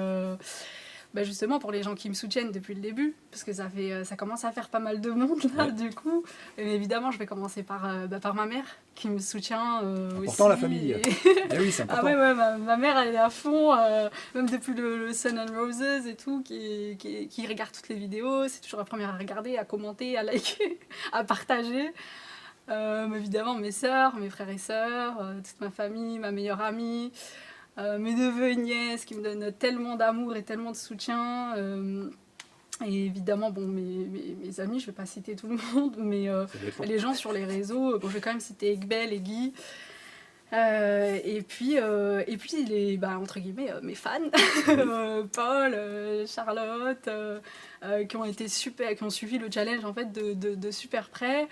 justement pour les gens qui me soutiennent depuis le début, parce que ça commence à faire pas mal de monde là du coup. Et évidemment, je vais commencer par ma mère qui me soutient important aussi. La famille. Oui, c'est important. Ma mère elle est à fond, même depuis le Sun and Roses et tout, qui regarde toutes les vidéos. C'est toujours la première à regarder, à commenter, à liker, à partager. Évidemment mes sœurs, mes frères et sœurs, toute ma famille, ma meilleure amie, mes neveux et nièces qui me donnent tellement d'amour et tellement de soutien. Et évidemment, mes amis, je ne vais pas citer tout le monde, mais les gens sur les réseaux, je vais quand même citer Egbel et Guy. Et puis entre guillemets, mes fans, Paul, Charlotte, qui ont suivi le challenge en fait de super près.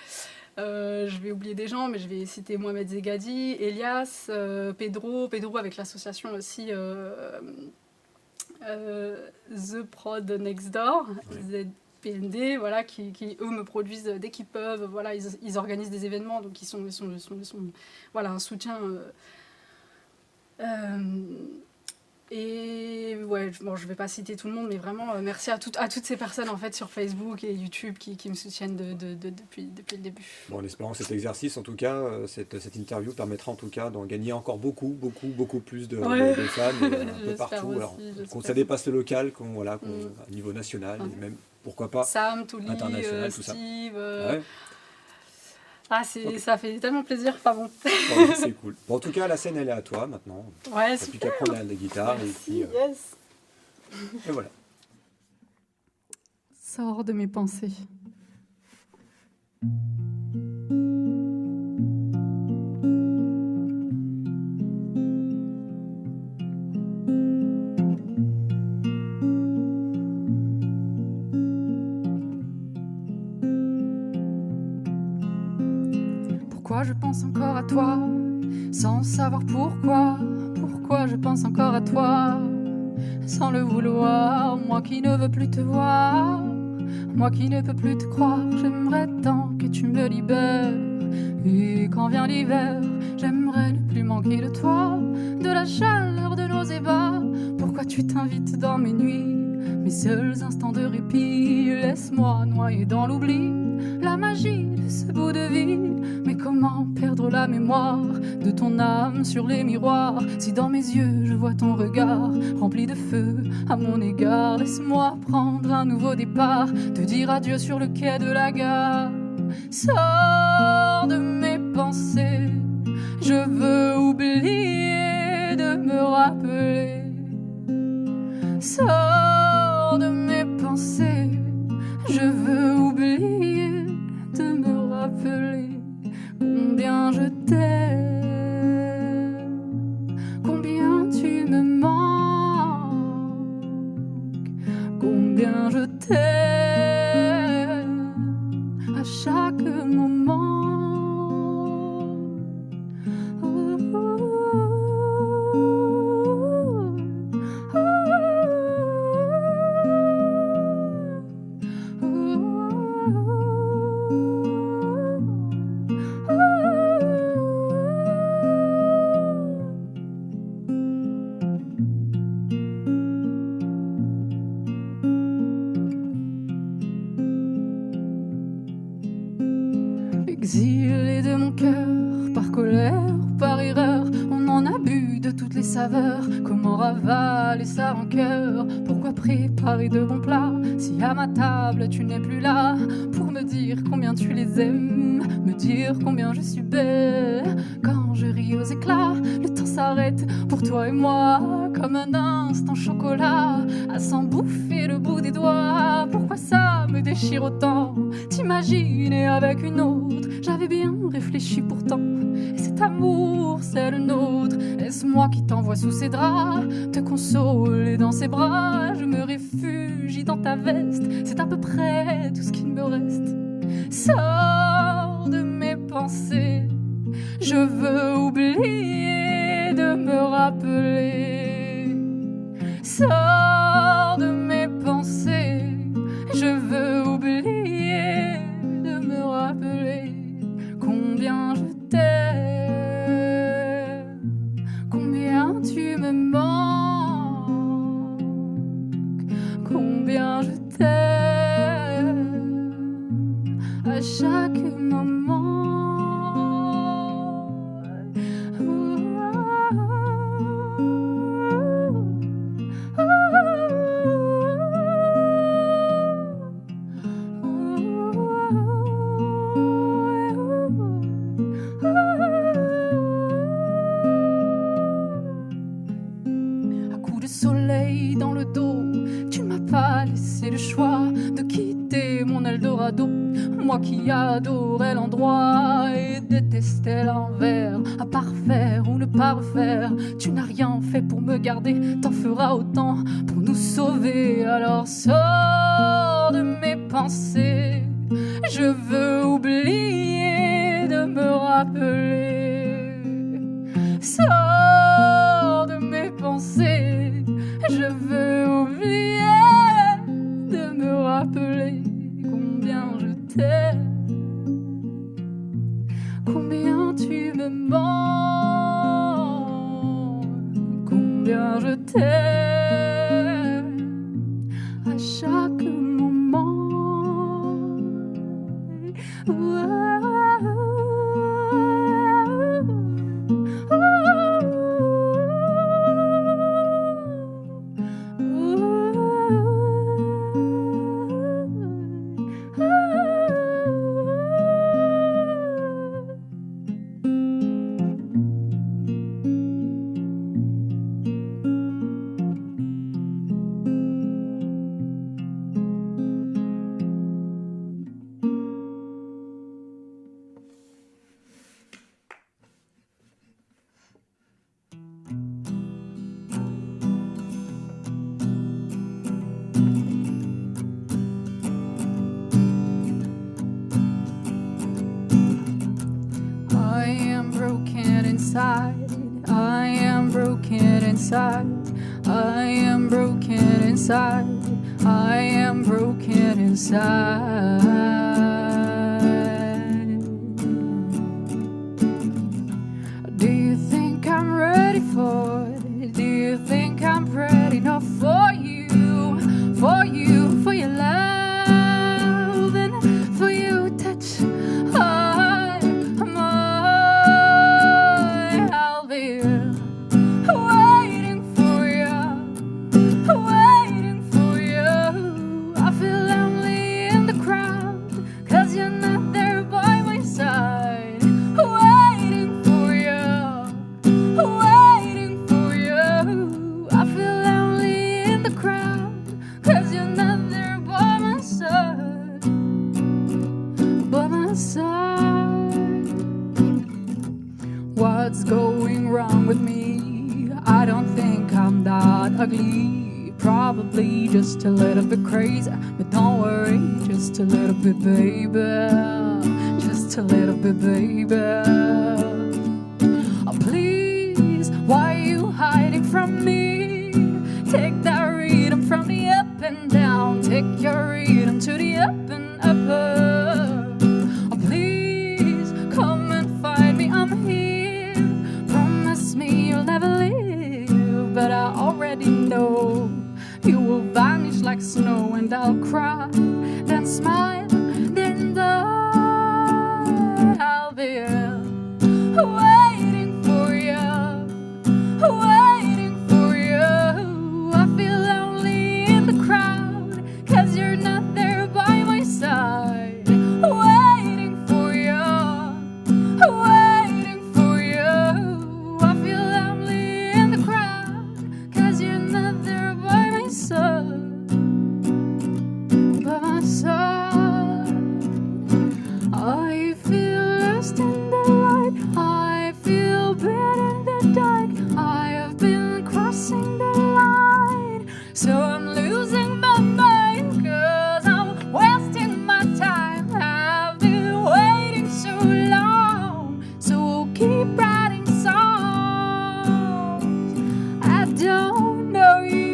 Je vais oublier des gens, mais je vais citer Mohamed Zegadi, Elias, Pedro avec l'association aussi The Prod Next Door, ZPND, qui eux me produisent dès qu'ils peuvent. Ils organisent des événements, donc ils sont un soutien Et ouais, bon, je vais pas citer tout le monde, mais vraiment merci à toutes ces personnes en fait sur Facebook et YouTube qui me soutiennent depuis le début. Bon, en espérant que cet exercice, en tout cas, cette interview permettra en tout cas d'en gagner encore beaucoup plus de fans un peu partout. Aussi, Alors, qu'on ça dépasse le local, à niveau national, et même, pourquoi pas, Sam, Touli, international, tout Steve. ça. Ouais. Okay. Ça fait tellement plaisir, pas bon. Bon, c'est cool. Bon, en tout cas, la scène, elle est à toi maintenant. Ouais, t'as plus qu'à prendre la guitare. Merci, et voilà. Sors de mes pensées. Pourquoi je pense encore à toi, sans savoir pourquoi je pense encore à toi, sans le vouloir, moi qui ne veux plus te voir, moi qui ne peux plus te croire, j'aimerais tant que tu me libères, et quand vient l'hiver, j'aimerais ne plus manquer de toi, de la chaleur de nos ébats, pourquoi tu t'invites dans mes nuits, mes seuls instants de répit, laisse-moi noyer dans l'oubli, la magie de ce bout de vie. Mais comment perdre la mémoire de ton âme sur les miroirs, si dans mes yeux je vois ton regard rempli de feu à mon égard. Laisse-moi prendre un nouveau départ, te dire adieu sur le quai de la gare. Sors de mes pensées, je veux oublier de me rappeler. Sors de mes pensées, je veux oublier de me rappeler combien je t'aime, combien tu me manques, combien je t'aime à chaque moment. Exilé de mon cœur, par colère ou par erreur, on en a bu de toutes les saveurs. Comment ravaler sa rancœur? Pourquoi préparer de bons plats si à ma table tu n'es plus là pour me dire combien tu les aimes, me dire combien je suis belle? Quand je ris aux éclats, le temps s'arrête pour toi et moi, comme un instant chocolat à s'en bouffer le bout des doigts. Pourquoi ça me déchire autant? T'imaginer avec une autre, j'avais bien réfléchi pourtant. Et cet amour, c'est le nôtre. Est-ce moi qui t'envoie sous ses draps, te consoler dans ses bras? Je me réfugie dans ta veste, c'est à peu près tout ce qu'il me reste. Sors de mes pensées, je veux oublier de me rappeler. Sors de mes pensées, je veux oublier de me rappeler combien je t'aime, combien tu me manques, combien je t'aime à chaque moment. Soleil dans le dos, tu m'as pas laissé le choix de quitter mon Eldorado. Moi qui adorais l'endroit et détestais l'envers, à parfaire ou ne pas refaire, tu n'as rien fait pour me garder, t'en feras autant pour nous sauver. Alors sors de mes pensées, je veux oublier de me rappeler. Sors de mes pensées, je veux oublier de me rappeler combien je t'aime, combien tu me manques, combien je t'aime. inside. I am broken inside. I am broken inside. I am broken inside. Do you think I'm ready for it? Do you think I'm ready enough for you? For you, for your love and for your touch. I'll be waiting for you, waiting for you. I feel lonely in the crowd, 'cause you're not there by my side. Waiting for you, waiting for you. I feel lonely in the crowd, 'cause you're not there by my side. By my side. What's going wrong with me? I don't think I'm that ugly. Probably just a little bit crazy, but don't worry, just a little bit, baby. Just a little bit, baby. Oh, please, why are you hiding from me? Take that rhythm from the up and down. Take your rhythm to the up and upper. Oh, please, come and find me, I'm here. Promise me you'll never leave, but I already know you will vanish like snow, and I'll cry, then smile, then die. I'll be waiting for you, waiting for you. I feel lonely in the crowd, 'cause you're not there by my side. Waiting for you, waiting for you. I feel lonely in the crowd, 'cause you're not there by my side. By my side. I feel lost in the light. I feel bad in the dark. I have been crossing the line, so I'm losing my mind, 'cause I'm wasting my time. I've been waiting so long, so we'll keep writing songs. I don't know you,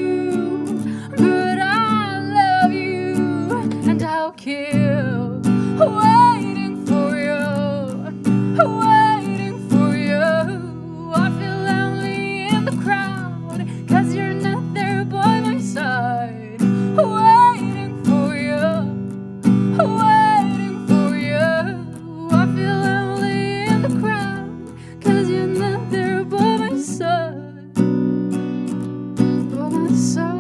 but I love you, and I'll kill waiting for you, waiting for you. I feel lonely in the crowd, 'cause you're not there by my side. Waiting for you, waiting for you. I feel lonely in the crowd, 'cause you're not there by my side. By my side.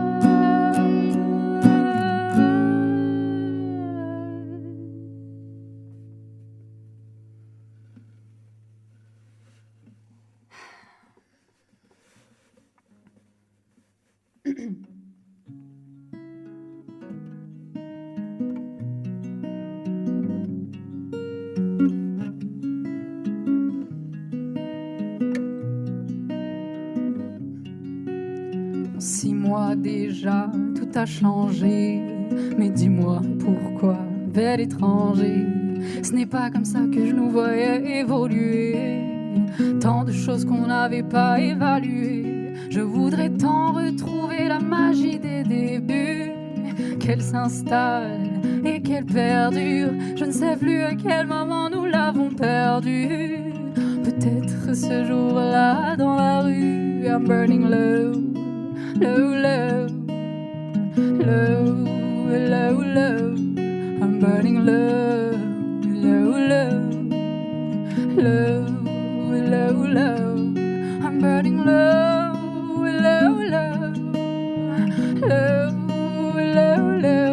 En 6 mois déjà, tout a changé. Mais dis-moi pourquoi, bel étranger. Ce n'est pas comme ça que je nous voyais évoluer. Tant de choses qu'on n'avait pas évaluées. Je voudrais tant retrouver la magie des débuts. Qu'elle s'installe et qu'elle perdure. Je ne sais plus à quel moment nous l'avons perdue. Peut-être ce jour-là dans la rue. I'm burning low, low, low, low, low, low. I'm burning low, low, low, low, low, low. I'm burning low, low, low, low, low, low.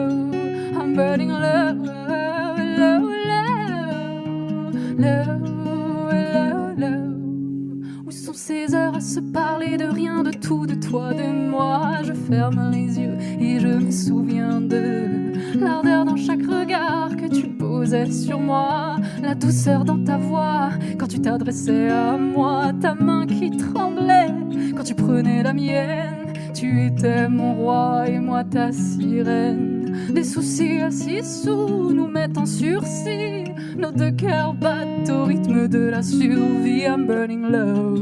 I'm burning low, low, low, low, low, low. Où sont ces heures à se parler de rien, de tout, de toi, de moi? Je ferme les yeux et je me souviens de l'ardeur dans chaque regard que tu posais sur moi, la douceur dans ta voix quand tu t'adressais à moi, ta main qui tremblait quand tu prenais la mienne. tu étais mon roi et moi ta sirène. Des soucis assis sous nous mettent en sursis. Nos deux cœurs battent au rythme de la survie. I'm burning low,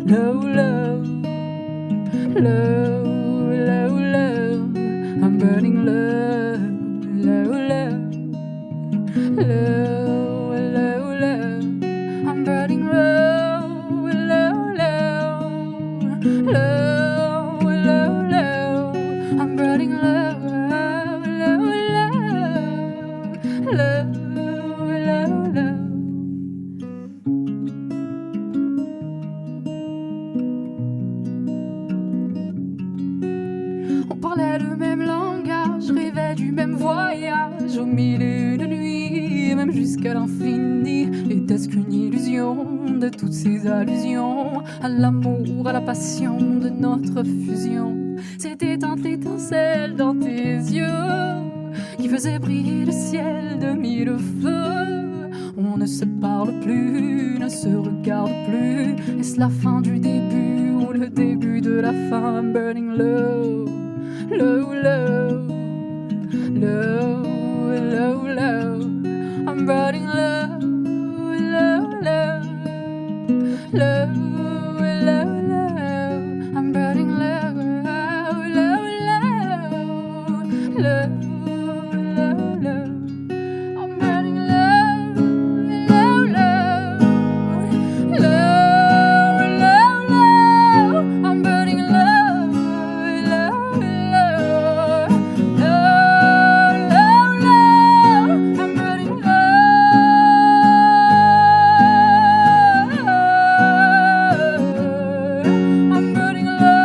low, low, low, low, low. I'm burning low, low, low, low, low, low. I'm burning low, low, low, low, low, low. I'm burning low, low, low, low, low, low. On parlait le même langage, rêvait du même voyage au milieu de nuit, même jusqu'à l'infini. Était-ce qu'une illusion de toutes ces allusions à l'amour, à la passion de notre fusion? C'était un étincelle dans tes yeux qui faisait briller le ciel de mille feux. On ne se parle plus, ne se regarde plus. Est-ce la fin du début ou le début de la fin? I'm burning low, low, low, low, low, low. I'm burning low, low, low, low, low, low. I'm burning low, low, low, low, low, low. I'm burning low, low, low, low, low, low. I'm burning low, low, low, low, low, low. I'm burning low. I'm burning low.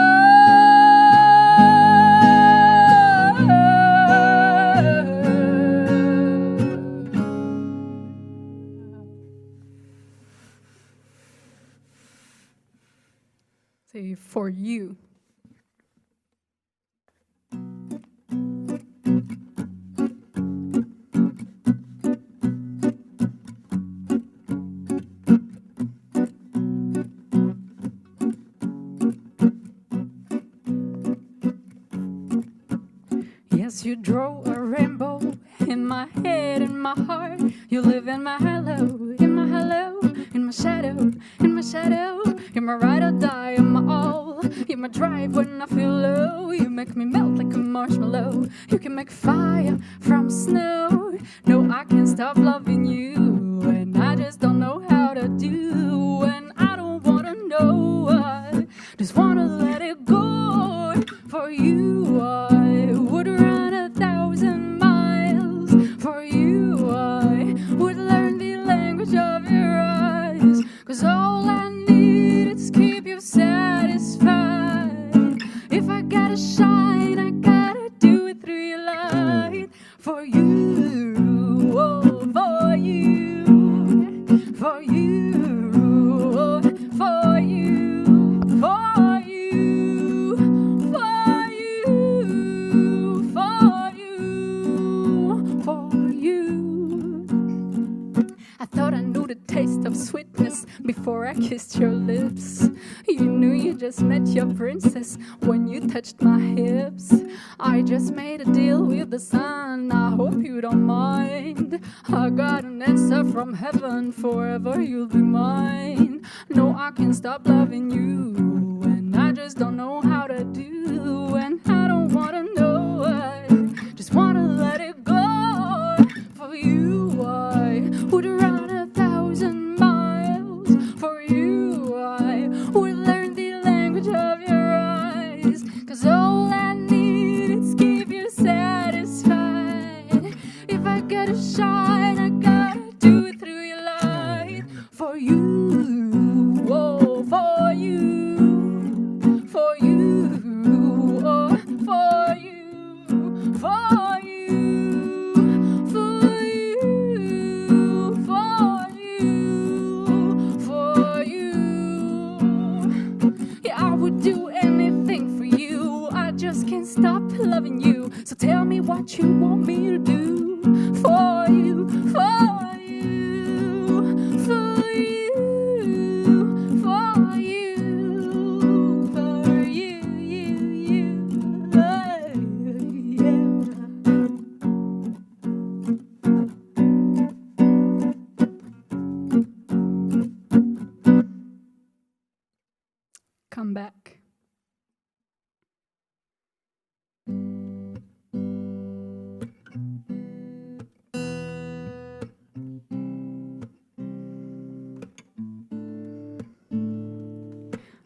Say for you. Yes, you draw a rainbow in my head, in my heart. You live in my hello, in my hello, in my shadow, in my shadow. You're my ride or die, you're my all. You're my drive when I feel low. You make me melt like a marshmallow. You can make fire from snow. No, I can't stop loving you, and I just don't know how to do. And I don't wanna know, I just wanna let it go. For you, I would run 1,000 miles. For you, I would learn the language of your eyes. 'Cause all I need is keep you satisfied. If I gotta shine, I gotta do it through your light. For you, oh, for you, for you, oh, for you, for you, for you, for you, for you. I thought I knew the taste of sweetness before I kissed your lips. You knew you just met your princess when you touched my hips. I just made a deal with the sun, I hope you don't mind. I got an answer from heaven, forever you'll be mine. No, I can't stop loving you, and I just don't know how to do. And I don't wanna know, I just wanna let it go. For you, I would run 1,000 miles. For you, I would learn the language of your eyes. 'Cause all I need is keep you satisfied. If I gotta shine, I gotta do it through your light. For you, oh, for you, for you, oh, for you, for you, for you, for you, for you. Yeah, I would do anything for you. I just can't stop loving you. So tell me what you want me to do. For you, for you, for you, for you, for you, you, come back.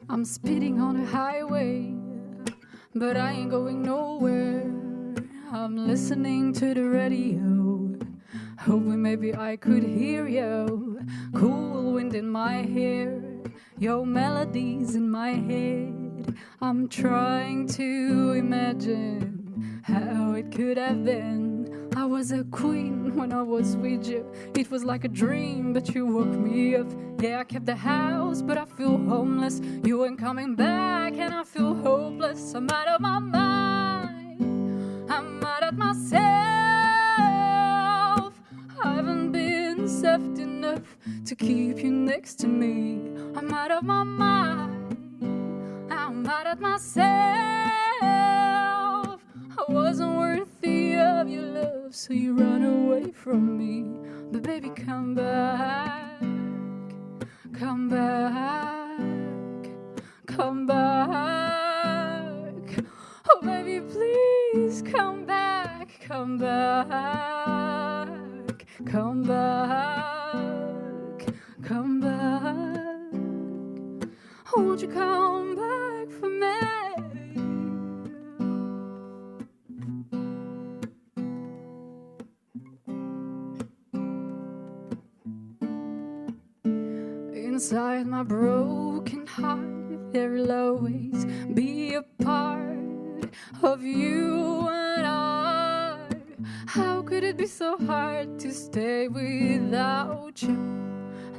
I'm speeding on a highway, but I ain't going nowhere. I'm listening to the radio, hoping maybe I could hear you. Cool wind in my hair, your melodies in my head. I'm trying to imagine how it could have been. I was a queen when I was with you. It was like a dream, but you woke me up. Yeah, I kept the house, but I feel homeless. You ain't coming back, and I feel hopeless. I'm out of my mind, I'm out of myself. I haven't been soft enough to keep you next to me. I'm out of my mind, I'm out of myself. I wasn't worthy of your love, so you run away from me. But baby, come back, come back, come back. Oh baby, please come back, come back, come back, come back. Won't you come back for me? Inside my broken heart, there'll always be a part of you and I. How could it be so hard to stay without you,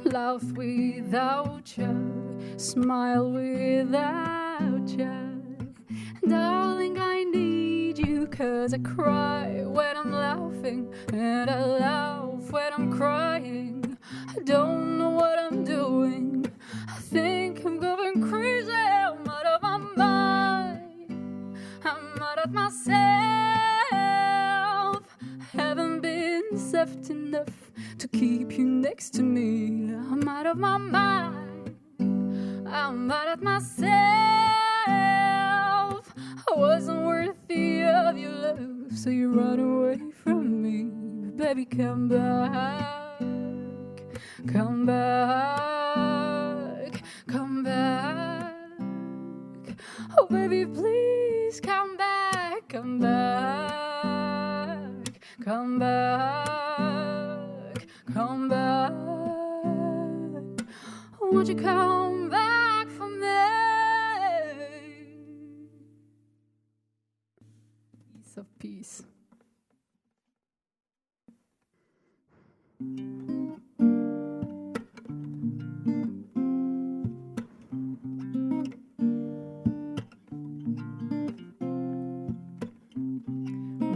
laugh without you, smile without you? Darling, I need you, 'cause I cry when I'm laughing, and I laugh when I'm crying. I don't know what I'm doing, I think I'm going crazy. I'm out of my mind, I'm out of myself. Haven't been soft enough to keep you next to me. I'm out of my mind, I'm out of myself. I wasn't worthy of your love, so you run away from me. Baby, come back, come back, come back. Oh baby, please come back, come back, come back, come back. Won't you come back for me? Piece of peace.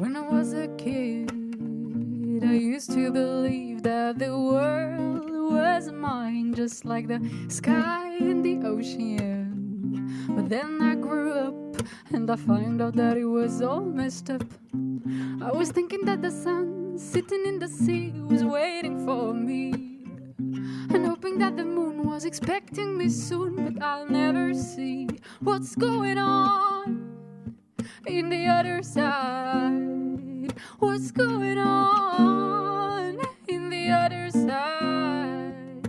When I was a kid, I used to believe that the world was mine, just like the sky and the ocean. But then I grew up and I found out that it was all messed up. I was thinking that the sun sitting in the sea was waiting for me, and hoping that the moon was expecting me soon. But I'll never see what's going on in the other side. What's going on in the other side?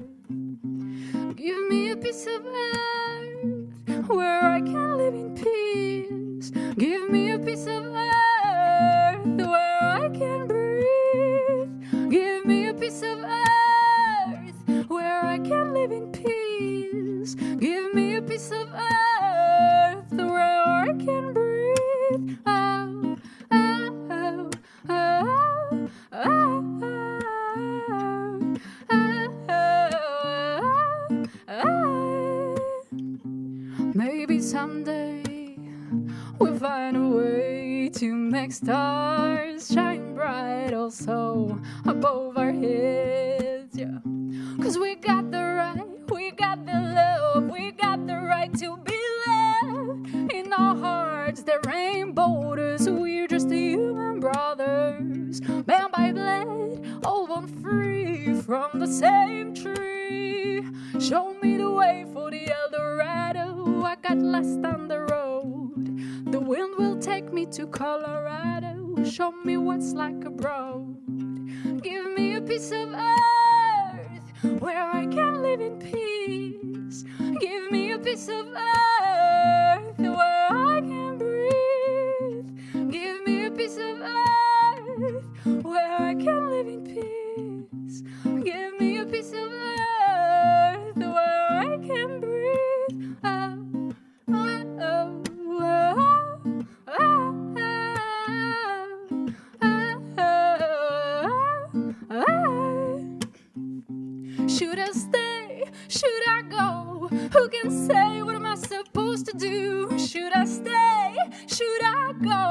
Give me a piece of earth where I can live in peace. Give me a piece of earth where I can breathe. Give me a piece of earth where I can live in peace. Give me a piece of earth where I can breathe. Oh, oh, oh, oh, oh, oh, oh. Maybe someday we'll find a way to make stars shine bright also above our heads, yeah. 'Cause we got the right, we got the love, we got the right to be loved. In our hearts there ain't borders, we're just human brothers, bound by blood, all born free from the same tree. Show me the way for the El Dorado. I got last on the road. The wind will take me to Colorado. Show me what's like abroad. Give me a piece of earth where I can live in peace. Give me a piece of earth where I can breathe. Give me a piece of earth where I can live in peace. Give me a piece of earth where I can breathe. Oh, oh, oh, oh, oh, oh. Should I stay? Should I go? Who can say what am I supposed to do? Should I stay? Should I go?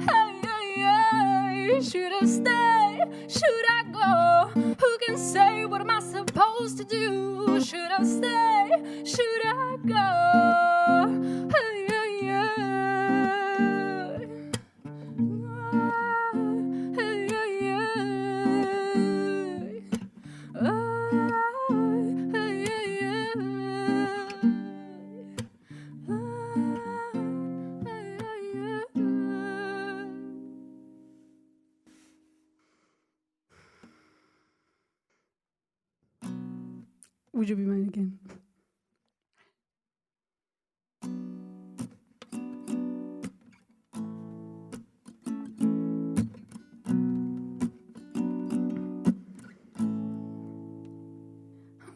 Hey, hey, hey. Should I stay? Should I go? Who can say what am I supposed to do? Should I stay? Should I go? Hey, hey, hey. Hey, hey, hey. Hey, hey, hey. Would you be mine again?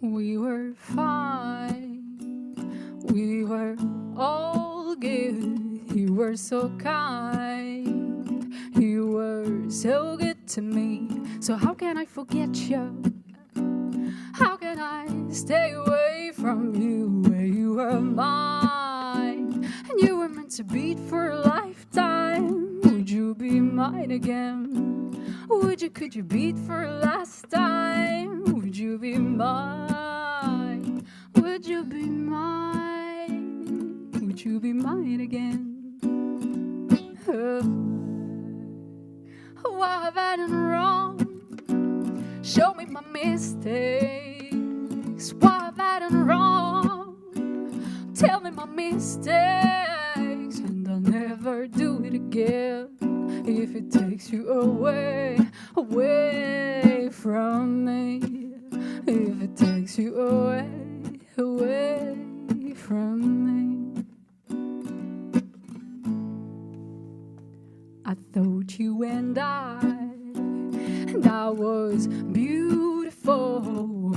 We were fine, we were all good. You were so kind, you were so good to me. So how can I forget you? How can I stay away from you where you were mine? And you were meant to be for a lifetime. Would you be mine again? Could you beat for a last time? Would you be mine? Would you be mine? Would you be mine again? What have I done wrong? Show me my mistakes. What have I done wrong? Tell me my mistakes, and I'll never do it again. If it takes you away, away from me. If it takes you away, away from me. I thought you and I was beautiful,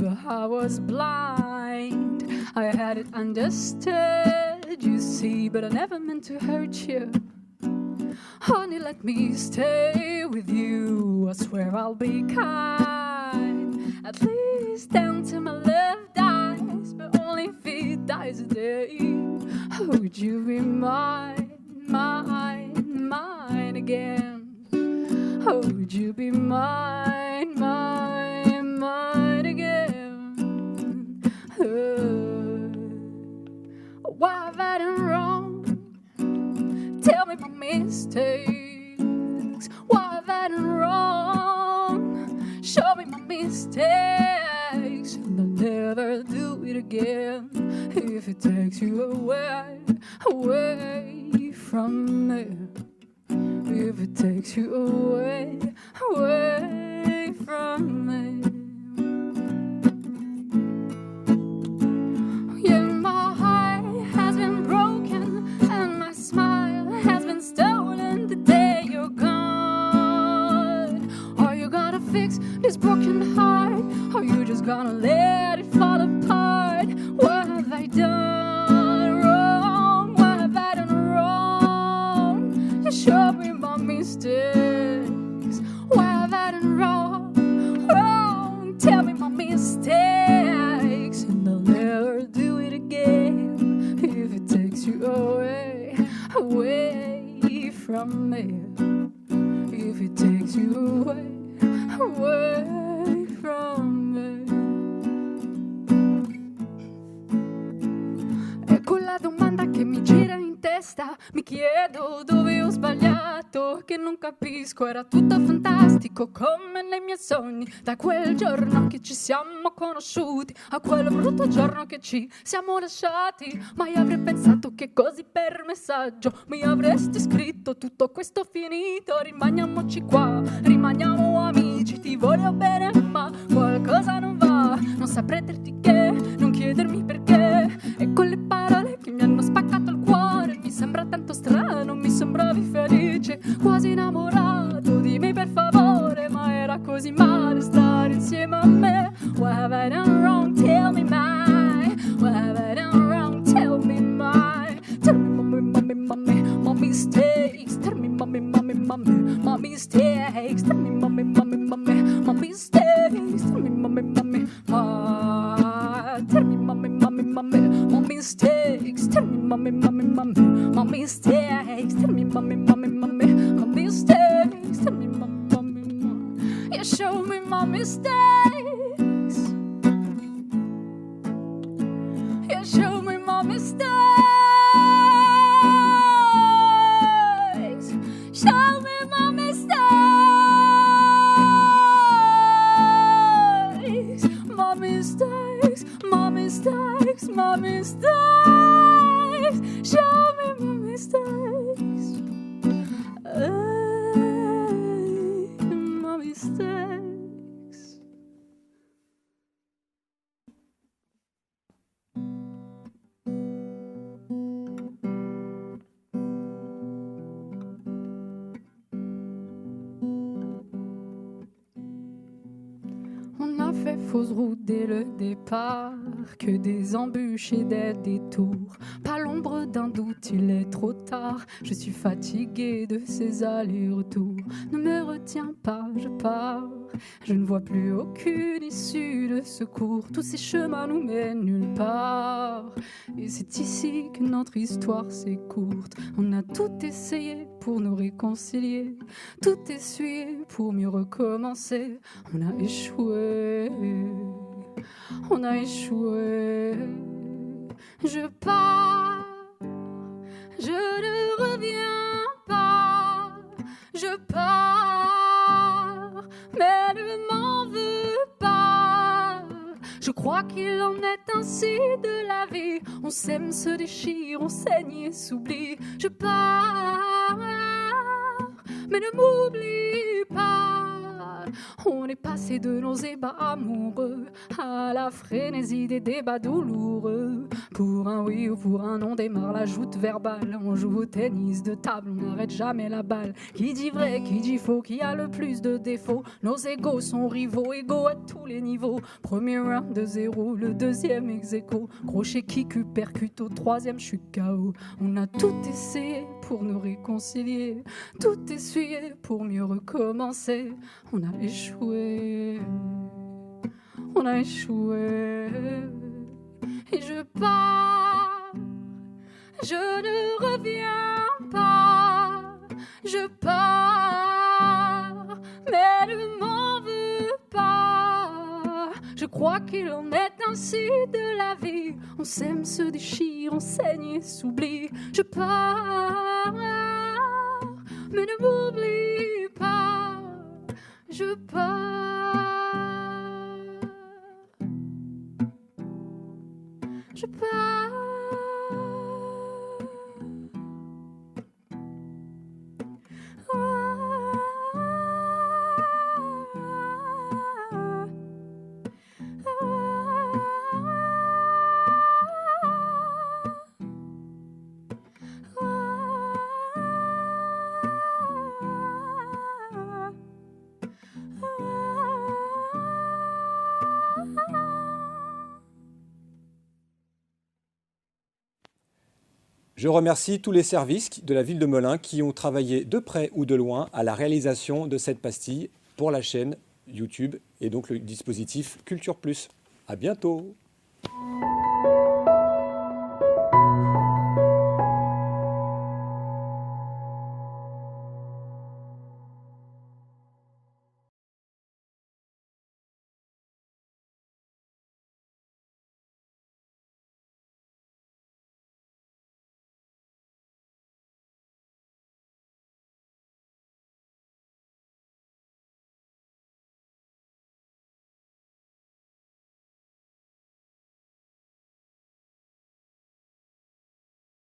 but I was blind. I had it understood, you see, but I never meant to hurt you. Honey, let me stay with you. I swear I'll be kind, at least down till my love dies, but only if it dies a day. Would you be mine, mine, mine again? Would you be mine, mine, mine again? What have I done wrong? Tell me my mistakes. What have I done wrong? Show me my mistakes, and I'll never do it again. If it takes you away, away from me. If it takes you away, away from me. Yeah, my heart has been broken and my smile has been stolen the day you're gone. Are you gonna fix this broken heart? Or are you just gonna let it fall apart? What have I done wrong? What have I done wrong? Just show me my mistakes. What have I done wrong? Wrong. Tell me my mistakes, and I'll never do it again. If it takes you away, away from me. If it takes you away, away from me. E quella domanda che mi gira in testa, mi chiedo dove ho sbagliato, che non non capisco, era tutto fantastico come nei miei sogni. Da quel giorno che ci siamo conosciuti a quel brutto giorno che ci siamo lasciati, mai avrei pensato che così per messaggio mi avresti scritto tutto questo finito. Rimaniamoci qua, rimaniamo amici, ti voglio bene ma qualcosa non va. Non saprei dirti che, non chiedermi perché, e con le parole che mi hanno spaccato il cuore mi sembra tanto strano, mi sembravi felice, quasi innamorato di me, per favore, ma era così male stare insieme a me. What have I done wrong? Tell me my. What have I done wrong? Tell me my. Tell me my mistakes. Tell me my mistakes. Tell me my mistakes. Tell me my. Tell me my mistakes. Tell me my mistakes. Tell me my mistakes. Tell me my. You show me my mistakes. You show me my mistakes. Show me my mistakes. My mistakes. My mistakes. My mistakes. Show me my mistakes. My mistakes. On a fait fausse route dès le départ, que des embûches et des détours. Pas l'ombre d'un doute, il est trop tard. Je suis fatiguée de ces allers-retours. Ne me retiens pas, je pars. Je ne vois plus aucune issue de secours. Tous ces chemins nous mènent nulle part. Et c'est ici que notre histoire s'écourte. On a tout essayé pour nous réconcilier, tout essuyé pour mieux recommencer. On a échoué. On a échoué. Je pars, je ne reviens pas. Je pars, mais ne m'en veux pas. Je crois qu'il en est ainsi de la vie. On s'aime, se déchire, on saigne et s'oublie. Je pars, mais ne m'oublie pas. On est passé de nos ébats amoureux à la frénésie des débats douloureux. Pour un oui ou pour un non démarre la joute verbale. On joue au tennis de table, on n'arrête jamais la balle. Qui dit vrai, qui dit faux, qui a le plus de défauts? Nos égos sont rivaux, égaux à tous les niveaux. Premier round de 0, le deuxième ex-aequo. Crochet qui percute au troisième, je suis KO. On a tout essayé pour nous réconcilier, tout essuyé pour mieux recommencer. On a échoué, on a échoué. Et je pars, je ne reviens pas. Je pars, mais ne m'en veux pas. Je crois qu'il en est ainsi de la vie. On s'aime, se déchire, on saigne et s'oublie. Je pars, mais ne m'oublie pas. Je pars, je pars. Je remercie tous les services de la ville de Melun qui ont travaillé de près ou de loin à la réalisation de cette pastille pour la chaîne YouTube et donc le dispositif Culture Plus. À bientôt.